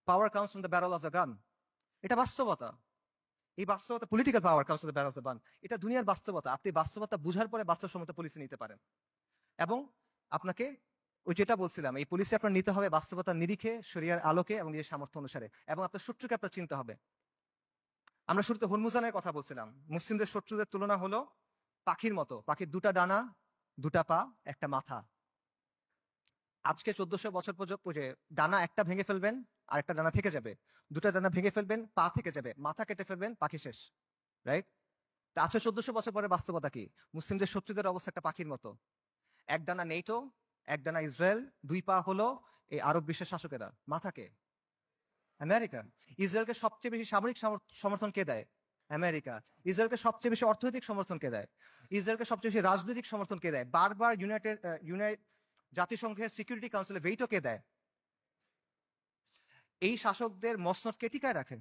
পাওয়ার comes from the barrel of the gun. এটা বাস্তবতা। এই বাস্তবতা, political power comes from the barrel of the gun, এটা দুনিয়ার বাস্তবতা। আপনি বাস্তবতা বুঝার পরে বাস্তবসম্মত পলিসি নিতে পারেন। এবং আপনাকে ওই যেটা বলছিলাম, এই পলিসি আপনার নিতে হবে বাস্তবতার নিরিখে, শরিয়ার আলোকে এবং নিজের সামর্থ্য অনুসারে, এবং আপনার শত্রুকে আপনার চিনতে হবে। আমরা শুরুতে হরমুজানের কথা বলছিলাম। মুসলিমদের শত্রুদের তুলনা হলো পাখির মতো, পাখির দুটা ডানা, দুটা পা, একটা মাথা। আজকে 1400 বছর পর্যন্ত যে ডানা একটা ভেঙে ফেলবেন, আর একটা ডানা থেকে যাবে, দুটা ডানা ভেঙে ফেলবেন, পা থেকে যাবে, মাথা কেটে ফেলবেন, পাখি শেষ। রাইট? তা আজকে 1400 বছর পরে বাস্তবতা কি? মুসলিমদের শত্রুদের অবস্থা একটা পাখির মতো। এক ডানা নেটো, এক ডানা ইসরায়েল, দুই পা হলো এই আরব বিশ্বের শাসকেরা, মাথাকে আমেরিকা। ইসরায়েলকে সবচেয়ে বেশি সামরিক সমর্থন কে দেয়? আমেরিকা। ইসরায়েলকে সবচেয়ে বেশি অর্থনৈতিক সমর্থন কে দেয়? ইসরায়েলকে সবচেয়ে বেশি রাজনৈতিক সমর্থন কে দেয়? বারবার জাতিসংঘের সিকিউরিটি কাউন্সিলে ভেটো কে দেয়? এই শাসকদের মসনদ কে টিকায় রাখে?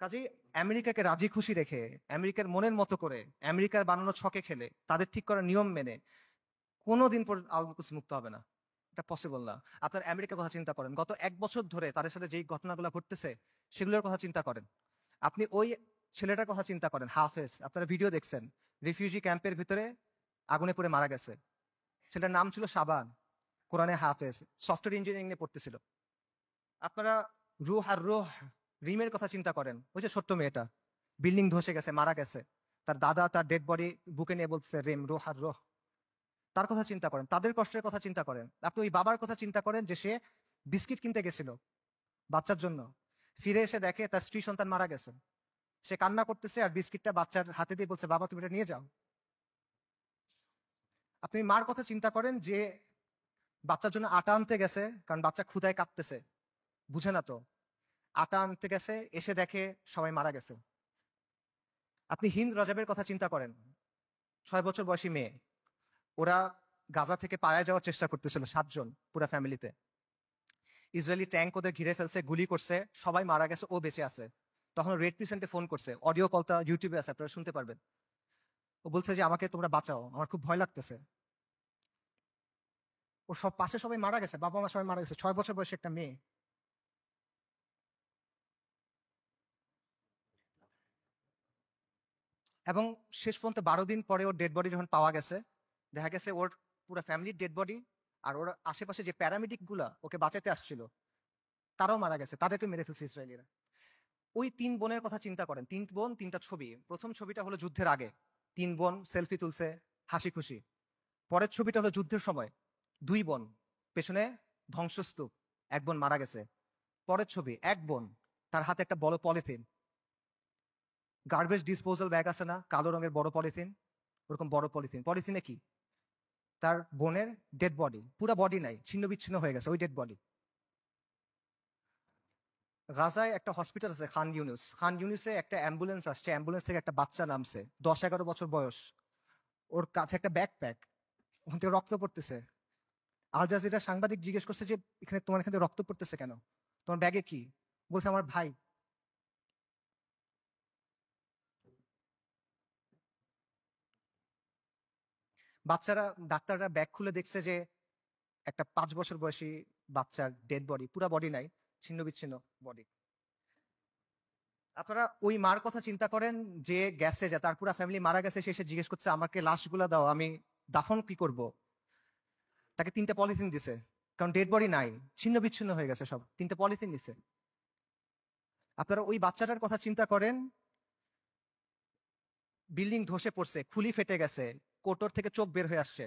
কাজেই আমেরিকাকে রাজি খুশি রেখে, আমেরিকার মনের মতো করে, আমেরিকার বানানো ছকে খেলে, তাদের ঠিক করা নিয়ম মেনে কোনোদিন পর আল কুদস মুক্ত হবে না। এটা পসিবল না। আপনার আমেরিকার কথা চিন্তা করেন, গত 1 বছর ধরে তাদের সাথে যেই ঘটনাগুলো ঘটতেছে সেগুলোর কথা চিন্তা করেন। আপনি ওই ছেলেটার কথা চিন্তা করেন, হাফেজ, আপনারা ভিডিও দেখছেন, রিফিউজি ক্যাম্পের ভিতরে আগুনে পড়ে মারা গেছে। ছেলেটার নাম ছিল শাবান, কোরআনে হাফেজ, সফটওয়্যার ইঞ্জিনিয়ারিং নিয়ে পড়তেছিল। আপনারা রুহ আর রুহ রিমের কথা চিন্তা করেন, ওই যে ছোট্ট মেয়েটা বিল্ডিং ধসে গেছে, মারা গেছে, তার দাদা তার ডেড বডি বুকে নিয়ে বলছে রিম, রুহ আর রুহ। তার কথা চিন্তা করেন, তাদের কষ্টের কথা চিন্তা করেন। আপনি ওই বাবার কথা চিন্তা করেন যে সে বিস্কিট কিনতে গেছিল বাচ্চার জন্য, ফিরে এসে দেখে তার স্ত্রী সন্তান মারা গেছে। সে কান্না করতেছে আর বিস্কিটটা বাচ্চার হাতে দিয়ে বলছে, বাবা তুমি এটা নিয়ে যাও। আপনি মার কথা চিন্তা করেন যে বাচ্চার জন্য আটা আনতে গেছে, কারণ বাচ্চা ক্ষুধায় কাঁদতেছে, বুঝে না তো, আটা আনতে গেছে, এসে দেখে সবাই মারা গেছে। আপনি হিন্দ রজাবের কথা চিন্তা করেন, 6 বছর বয়সী মেয়ে, ওরা গাজা থেকে পালায় যাওয়ার চেষ্টা করতেছিল, 7 জন পুরা ফ্যামিলিতে। ইসরায়েলি ট্যাঙ্ক ওদের ঘিরে ফেলছে, গুলি করছে, সবাই মারা গেছে, ও বেঁচে আছে। তখন রেড ক্রিসেন্টে ফোন করছে, অডিও কলটা ইউটিউবে আছে, আপনারা শুনতে পারবেন। ও বলছে যে আমাকে তোমরা বাঁচাও, আমার খুব ভয় লাগতেছে। ও সব পাশে সবাই মারা গেছে, বাবা মা সবাই মারা গেছে, 6 বছর বয়সী একটা মেয়ে। এবং শেষ পর্যন্ত 12 দিন পরে ওর ডেড বডি যখন পাওয়া গেছে, দেখা গেছে ওর পুরো ফ্যামিলির ডেড বডি, আর ওর আশেপাশে যে প্যারামেডিক গুলা ওকে বাঁচাতে আসছিল তারাও মারা গেছে, তাদেরকে মেরে ফেলছে ইসরায়েলিরা। ওই 3 বোনের কথা চিন্তা করেন, 3 বোন 3টা ছবি। প্রথম ছবিটা হলো যুদ্ধের আগে, 3 বোন সেলফি তুলছে হাসি খুশি। পরের ছবিটা হলো যুদ্ধের সময়, 2 বোন, পেছনে ধ্বংসস্তূপ, 1 বোন মারা গেছে। পরের ছবি 1 বোন, তার হাতে একটা বড় পলিথিন, গার্বেজ ডিসপোজাল ব্যাগ আছে না, কালো রঙের বড় পলিথিন, ওরকম বড় পলিথিন। পলিথিনে কি? তার বোনের ডেড বডি, পুরো বডি নাই, ছিন্ন বিচ্ছিন্ন হয়ে গেছে ওই ডেড বডি। গাজায় একটা হসপিটাল আছে খান ইউনুস, খান ইউনুসে একটা অ্যাম্বুলেন্স আসছে, অ্যাম্বুলেন্স থেকে একটা বাচ্চা নামছে, 10-11 বছর বয়স, ওর কাছে একটা ব্যাকপ্যাক, ওখান থেকে রক্ত পড়তেছে। আল জাজিরা সাংবাদিক জিজ্ঞেস করছে যে এখানে তোমার এখান থেকে রক্ত পড়তেছে কেন, তোমার ব্যাগে কি? বলছে আমার ভাই। বাচ্চারা, ডাক্তাররা ব্যাগ খুলে দেখছে যে একটা 5 বছর বয়সী বাচ্চার ডেড বডি, পুরা বডি নাই, ছিন্ন বিচ্ছিন্ন বডি। আপনারা ওই মার কথা চিন্তা করেন যে গেছে, যে তার পুরা ফ্যামিলি মারা গেছে, সে এসে জিজ্ঞেস করছে আমাকে লাশগুলা দাও, আমি দাফন কি করব। তাকে 3টা পলিথিন দিছে, কারণ ডেড বডি নাই, ছিন্ন বিচ্ছিন্ন হয়ে গেছে সব, 3টা পলিথিন দিছে। আপনারা ওই বাচ্চাটার কথা চিন্তা করেন, বিল্ডিং ধসে পড়ছে, খুলি ফেটে গেছে, কোটর থেকে চোখ বের হয়ে আসছে,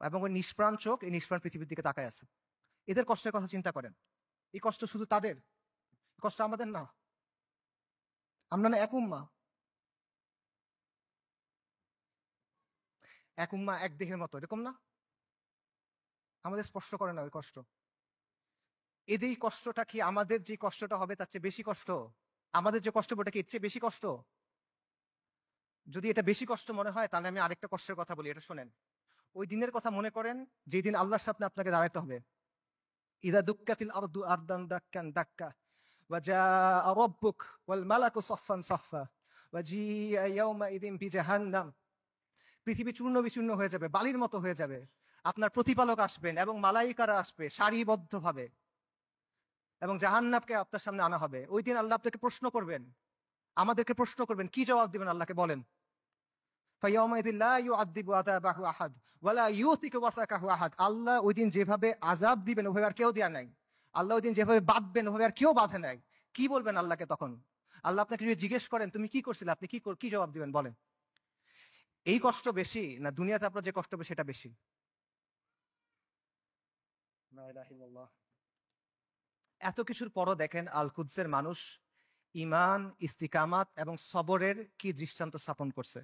এবং ওই নিষ্প্রাণ চোখ এই নিষ্প্রাণ পৃথিবীর দিকে তাকায় আছে। এদের কষ্টের কথা চিন্তা করেন। এই কষ্ট শুধু তাদের, এই কষ্ট আমাদের না। আমরা না এক উম্মা, এক উম্মা এক দেহের মতো, এরকম না? আমাদের স্পষ্ট করে না ওই কষ্ট। এদের কষ্টটা কি আমাদের যে কষ্টটা হবে তার চেয়ে বেশি কষ্ট? আমাদের যে কষ্ট ওটা কি এর চেয়ে বেশি কষ্ট? যদি এটা বেশি কষ্ট মনে হয় তাহলে আমি আরেকটা কষ্টের কথা বলি, এটা শোনেন। ওই দিনের কথা মনে করেন যেদিন আল্লাহর সামনে আপনাকে দাঁড়াতে হবে। ইদা দুক্কাতিল আরদু আরদান দাক্কান দাক্কা ওয়া জাআ রাব্বুক ওয়াল মালাকু সাফফান সাফফা ওয়া জিআ ইয়াওমাইযিন বিজাহান্নাম। পৃথিবী চূর্ণ বিচূর্ণ হয়ে যাবে, বালির মতো হয়ে যাবে। আপনার প্রতিপালক আসবেন এবং মালাইকারা আসবে সারিবদ্ধভাবে, এবং জাহান্নামকে আপনার সামনে আনা হবে। ওই দিন আল্লাহ আপনাকে প্রশ্ন করবেন, আমাদেরকে প্রশ্ন করবেন, কি জবাব দিবেন আল্লাহকে বলেন? ফায়াউমাইযিন লা ইউআযযিবু আযাবাহু আহাদ ওয়া লা ইউথিকু ওয়াসাকাহু আহাদ। আল্লাহ ওই দিন যেভাবে আযাব দিবেন ওভাবে আর কেউ দেয়া নাই। আল্লাহ ওই দিন যেভাবে বাঁধবেন ওভাবে আর কেউ বাঁধে নাই। কি বলবেন আল্লাহকে তখন? আল্লাহ আপনাকে যদি জিজ্ঞেস করেন তুমি কি করছিলে, আপনি কি জবাব দিবেন বলেন? এই কষ্ট বেশি না দুনিয়াতে আপনার যে কষ্ট হবে সেটা বেশি? লা ইলাহা ইল্লাল্লাহ। এত কিছুর পরও দেখেন আল কুদসের মানুষ ঈমান, ইস্তিকামাত এবং সবরের কি দৃষ্টান্ত স্থাপন করছে।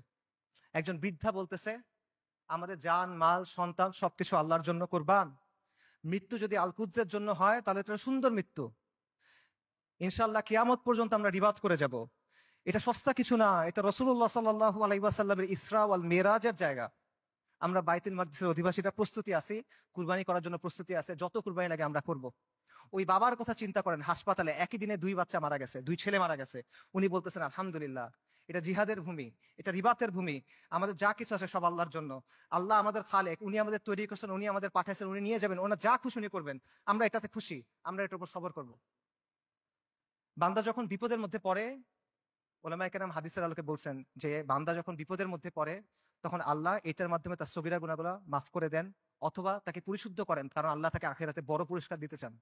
একজন বৃদ্ধা বলতেছে আমাদের জান মাল সন্তান সবকিছু আল্লাহর জন্য কুরবান। মৃত্যু যদি আল কুদসের জন্য হয় তাহলে এটা সুন্দর মৃত্যু, ইনশাআল্লাহ কিয়ামত পর্যন্ত আমরা রিবাদ করে যাব। এটা সস্তা কিছু না, এটা রাসূলুল্লাহ সাল্লাল্লাহু আলাইহি ওয়াসাল্লামের ইসরা ওয়াল মিরাজের জায়গা। আমরা বাইতুল মাকদিসের অধিবাসীরা প্রস্তুতি আছি, কুরবানি করার জন্য প্রস্তুতি আছে, যত কুরবানি লাগে আমরা করব। ওই বাবার কথা চিন্তা করেন, হাসপাতালে একই দিনে 2 বাচ্চা মারা গেছে, 2 ছেলে মারা গেছে। উনি বলতেছেন আলহামদুলিল্লাহ, এটা জিহাদের ভূমি, এটা রিবাতের ভূমি, আমাদের যা কিছু আছে সব আল্লাহর জন্য। আল্লাহ আমাদের খালেক, উনি আমাদের তৈরি করছেন, উনি আমাদের পাঠাইছেন, উনি নিয়ে যাবেন, ওনার যা খুশি উনি করবেন, আমরা এটাতে খুশি, আমরা এটার উপর সবর করব। বান্দা যখন বিপদের মধ্যে পড়ে, ওলামায়ে কেরাম হাদিসের আলোকে বলছেন যে বান্দা যখন বিপদের মধ্যে পড়ে তখন আল্লাহ এটার মাধ্যমে তার সগীরা গুনাহগুলো মাফ করে দেন, অথবা তাকে পরিশুদ্ধ করেন, কারণ আল্লাহ তাকে আখিরাতে বড় পুরস্কার দিতে চান।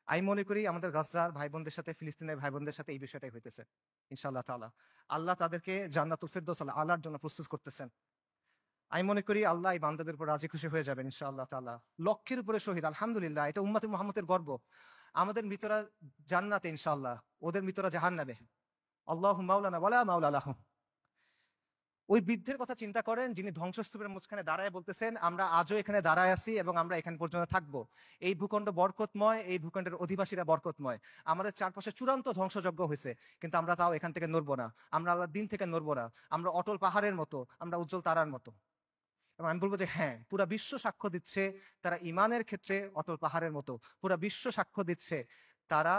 আমি মনে করি আমাদের গাজার ভাই বোনদের সাথে, ফিলিস্তিনের ভাই বোনদের সাথে এই বিষয়টাই হইতেছে। ইনশাআল্লাহ তাআলা আল্লাহ তাদেরকে জান্নাতুল ফিরদৌস আলার জন্য প্রস্তুত করতেছেন। আমি মনে করি আল্লাহ এই বান্দাদের উপর রাজি খুশি হয়ে যাবেন ইনশাআল্লাহ তাআলা। লক্ষের উপরে শহীদ, আলহামদুলিল্লাহ, এটা উম্মতে মুহাম্মদের গর্ব। আমাদের মৃতরা জান্নাতে ইনশাআল্লাহ, ওদের মৃতরা জাহান্নামে। আল্লাহু মাওলানা ওয়ালা মাওলা লাহুম। ওই বৃদ্ধের কথা চিন্তা করেন যিনি ধ্বংসস্তূপের মাঝখানে দাঁড়ায় বলতেছেন আমরা আজও এখানে দাঁড়ায় আছি এবং আমরা এখানে পর্যন্ত থাকবো। এই ভূখণ্ড বরকতময়, এই ভূখণ্ডের অধিবাসীরা বরকতময়। আমাদের চারপাশে চূড়ান্ত ধ্বংসযজ্ঞ হয়েছে, কিন্তু আমরা তাও এখান থেকে নড়বো না, আমরা আল্লাহর দিন থেকে নড়বো না। আমরা অটল পাহাড়ের মতো, আমরা উজ্জ্বল তারার মতো। এবং আমি বলবো যে হ্যাঁ, পুরা বিশ্ব সাক্ষ্য দিচ্ছে তারা ইমানের ক্ষেত্রে অটল পাহাড়ের মতো। পুরা বিশ্ব সাক্ষ্য দিচ্ছে তারা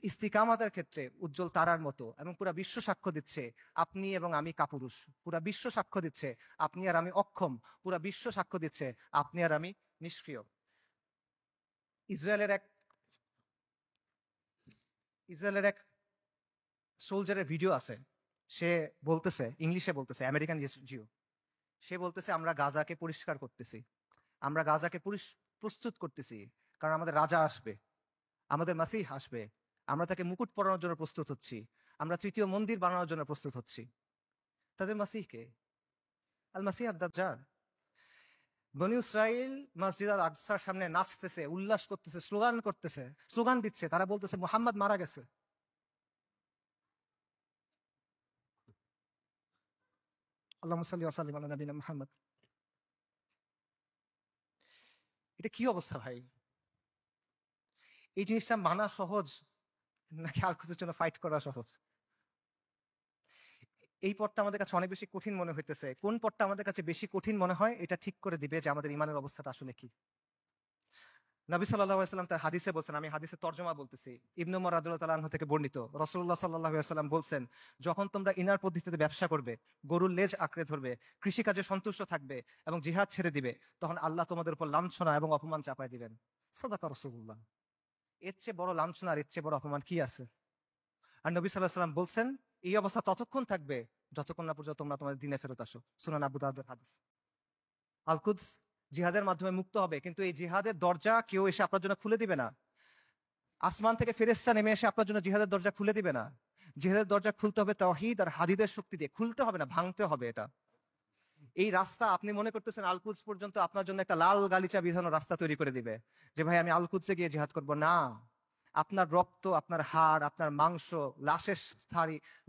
ইস্তিকামাতের ক্ষেত্রে উজ্জ্বল তারার মতো, এবং পুরা বিশ্ব সাক্ষ্য দিচ্ছে আপনি এবং আমি কাপুরুষ। পুরা বিশ্ব সাক্ষ্য দিচ্ছে আপনি আর আমি অক্ষম। পুরা বিশ্ব সাক্ষ্য দিচ্ছে আপনি আর আমি নিষ্ক্রিয়। ইসরায়েলের এক ইসরায়েলের এক সোলজারের ভিডিও আছে, সে বলতেছে, ইংলিশে বলতেছে, আমেরিকান জিও, সে বলতেছে আমরা গাজাকে পরিষ্কার করতেছি, আমরা গাজাকে প্রস্তুত করতেছি, কারণ আমাদের রাজা আসবে, আমাদের মাসিহ আসবে, আমরা তাকে মুকুট পরানোর জন্য প্রস্তুত হচ্ছি, আমরা তৃতীয় মন্দির বানানোর জন্য প্রস্তুত হচ্ছি। তাদের মাসিহকে আল মাসিহ আদ-দাজ্জাল। বনী ইসরাইল মসজিদ আল আকসার সামনে নাচতেছে, উল্লাস করতেছে, স্লোগান করতেছে, স্লোগান দিচ্ছে, তারা বলতেছে মুহাম্মদ মারা গেছে। আল্লাহুম্মা সাল্লি ওয়া সাল্লিম আলা নবিয়িনা মুহাম্মদ। এটা কি অবস্থা ভাই? এই জিনিসটা মানা সহজ নাকি আল কুদসের জন্য ফাইট করা সহজ? এই পথটা আমাদের কাছে অনেক বেশি কঠিন মনে হইতেছে। কোন পথটা আমাদের কাছে বেশি কঠিন মনে হয় এটা ঠিক করে দিবে যে আমাদের ইমানের অবস্থাটা আসলে কি। নবী সাল্লাল্লাহু আলাইহি ওয়াসাল্লাম তার হাদিসে বলছেন, আমি হাদিসের তর্জমা বলতেছি, ইবনে উমর রাদিয়াল্লাহু তাআলা আনহু থেকে বর্ণিত, রাসূলুল্লাহ সাল্লাল্লাহু আলাইহি ওয়াসাল্লাম বলছেন, যখন তোমরা ইনার পদ্ধতিতে ব্যবসা করবে, গরুর লেজ আঁকড়ে ধরবে, কৃষিকাজে সন্তুষ্ট থাকবে এবং জিহাদ ছেড়ে দিবে, তখন আল্লাহ তোমাদের উপর লাঞ্ছনা এবং অপমান চাপায় দিবেন। সাদাকা রাসূলুল্লাহ। এর চেয়ে বড় লাঞ্ছনা আর এর চেয়ে বড় অপমান কি আছে? আর নবী সাল্লাল্লাহু আলাইহি ওয়াসাল্লাম বলছেন, এই অবস্থা ততক্ষণ থাকবে যতক্ষণ না পর্যন্ত তোমরা তোমাদের দ্বীনে ফেরত আসো। সুনান আবু দাউদের হাদিস। আল কুদস জিহাদের মাধ্যমে মুক্ত হবে, কিন্তু এই জিহাদের দরজা কেউ এসে আপনার জন্য খুলে দিবে না। আসমান থেকে ফেরেশতা নেমে এসে আপনার জন্য জিহাদের দরজা খুলে দিবে না। জিহাদের দরজা খুলতে হবে তাওহীদ আর হাদিদের শক্তি দিয়ে। খুলতে হবে না, ভাঙতে হবে এটা। এই রাস্তা আপনি মনে করতেছেন আল কুদস পর্যন্ত আপনার জন্য একটা লাল গালিচা বিধানো রাস্তা তৈরি করে দিবে, যে ভাই আমি আল কুদসে গিয়ে জিহাদ করব না। আপনার রক্ত, আপনার হাড়, আপনার মাংস,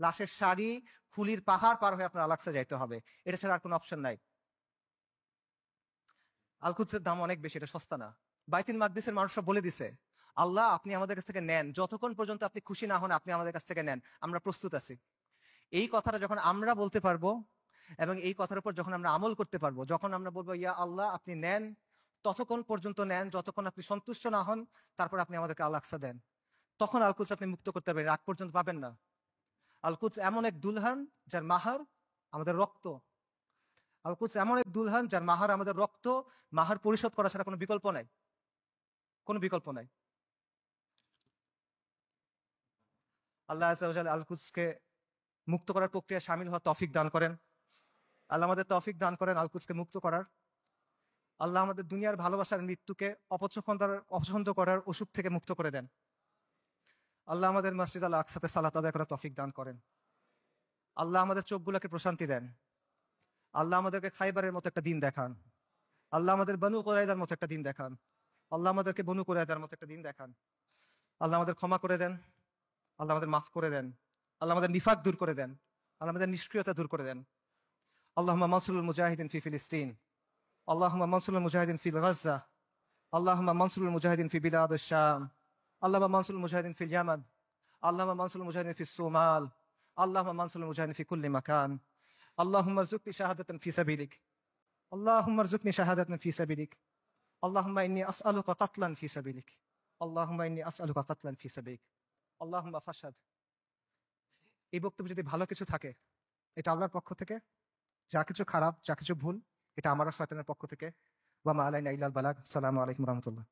লাশের শাড়ি, খুলির পাহাড় পার হয়ে আপনার আলাক্সা যাইতে হবে। এটা ছাড়া আর কোনো অপশন নাই। আল কুদসের দাম অনেক বেশি, এটা সস্তা না। বাইতুল মাকদিসের মানুষরা বলে দিছে, আল্লাহ আপনি আমাদের কাছ থেকে নেন, যতক্ষণ পর্যন্ত আপনি খুশি না হন আপনি আমাদের কাছ থেকে নেন, আমরা প্রস্তুত আছি। এই কথাটা যখন আমরা বলতে পারবো এবং এই কথার উপর যখন আমরা আমল করতে পারবো, যখন আমরা বলবো ইয়া আল্লাহ আপনি নেন, ততক্ষণ পর্যন্ত নেন যতক্ষণ আপনি সন্তুষ্ট না হন, তারপর আপনি আমাদেরকে আল আকসা দেন, তখন আল কুদস আপনি মুক্ত করতে পারবেন, রাগ পর্যন্ত পাবেন না। আল কুদস এমন এক দুলহান যার মাহার আমাদের রক্ত। আল কুদস এমন এক দুলহান যার মাহার আমাদের রক্ত। মাহার পরিশোধ করা ছাড়া কোনো বিকল্প নাই, কোনো বিকল্প নাই। আল্লাহ আযজা ওয়া জাল্লা আল কুদসকে মুক্ত করার প্রক্রিয়ায় শামিল হওয়ার তৌফিক দান করেন। আল্লাহ আমাদের তৌফিক দান করেন আল কুদসকে মুক্ত করার। আল্লাহ আমাদের দুনিয়ার ভালোবাসার মৃত্যুকে অপছন্দ করার অসুখ থেকে মুক্ত করে দেন। আল্লাহ আমাদের মসজিদ আল আকসাতে সালাত আদায় করার তৌফিক দান করেন। আল্লাহ আমাদের চোখগুলোকে প্রশান্তি দেন। আল্লাহ আমাদেরকে খাইবারের মতো একটা দিন দেখান। আল্লাহ আমাদের বনু কুরাইযার মতো একটা দিন দেখান। আল্লাহ আমাদেরকে বনু কুরাইযার মতো একটা দিন দেখান। আল্লাহ আমাদের ক্ষমা করে দেন। আল্লাহ আমাদের মাফ করে দেন। আল্লাহ আমাদের নিফাক দূর করে দেন। আল্লাহ আমাদের নিষ্ক্রিয়তা দূর করে দেন। আল্লাহুম্মা মানসুরুল মুজাহিদিন ফি ফিলিস্তিন। আল্লাহুম্মা মানসুরুল মুজাহিদিন ফি গাজ্জা। আল্লাহুম্মা মানসুরুল মুজাহিদিন ফি বিলাদিশ শাম। আল্লাহুম্মা মানসুরুল মুজাহিদিন ফিল ইয়ামান। আল্লাহুম্মা মানসুরুল মুজাহিদিন ফিস সুমাল। আল্লাহুম্মা মানসুরুল মুজাহিদিন ফি কুল্লি মাকান। আল্লাহুম্মা রযুকনি শাহাদাতান ফি সাবিলিক। আল্লাহুম্মা রযুকনি শাহাদাতান ফি সাবিলিক। আল্লাহুম্মা ইন্নী আসআলুকা কাতলান ফি সাবিলিক। আল্লাহুম্মা ইন্নী আসআলুকা কাতলান ফি সাবিলিক। আল্লাহুম্মা ফাশহাদ। এই বক্তব্যে যদি ভালো কিছু থাকে এটা আল্লাহর পক্ষ থেকে, যা কিছু খারাপ, যা কিছু ভুল এটা আমার আর শয়তানের পক্ষ থেকে। ওয়া মা আলাইনা ইল্লাল বালাগ। আসসালামু আলাইকুম ওয়া রাহমাতুল্লাহ।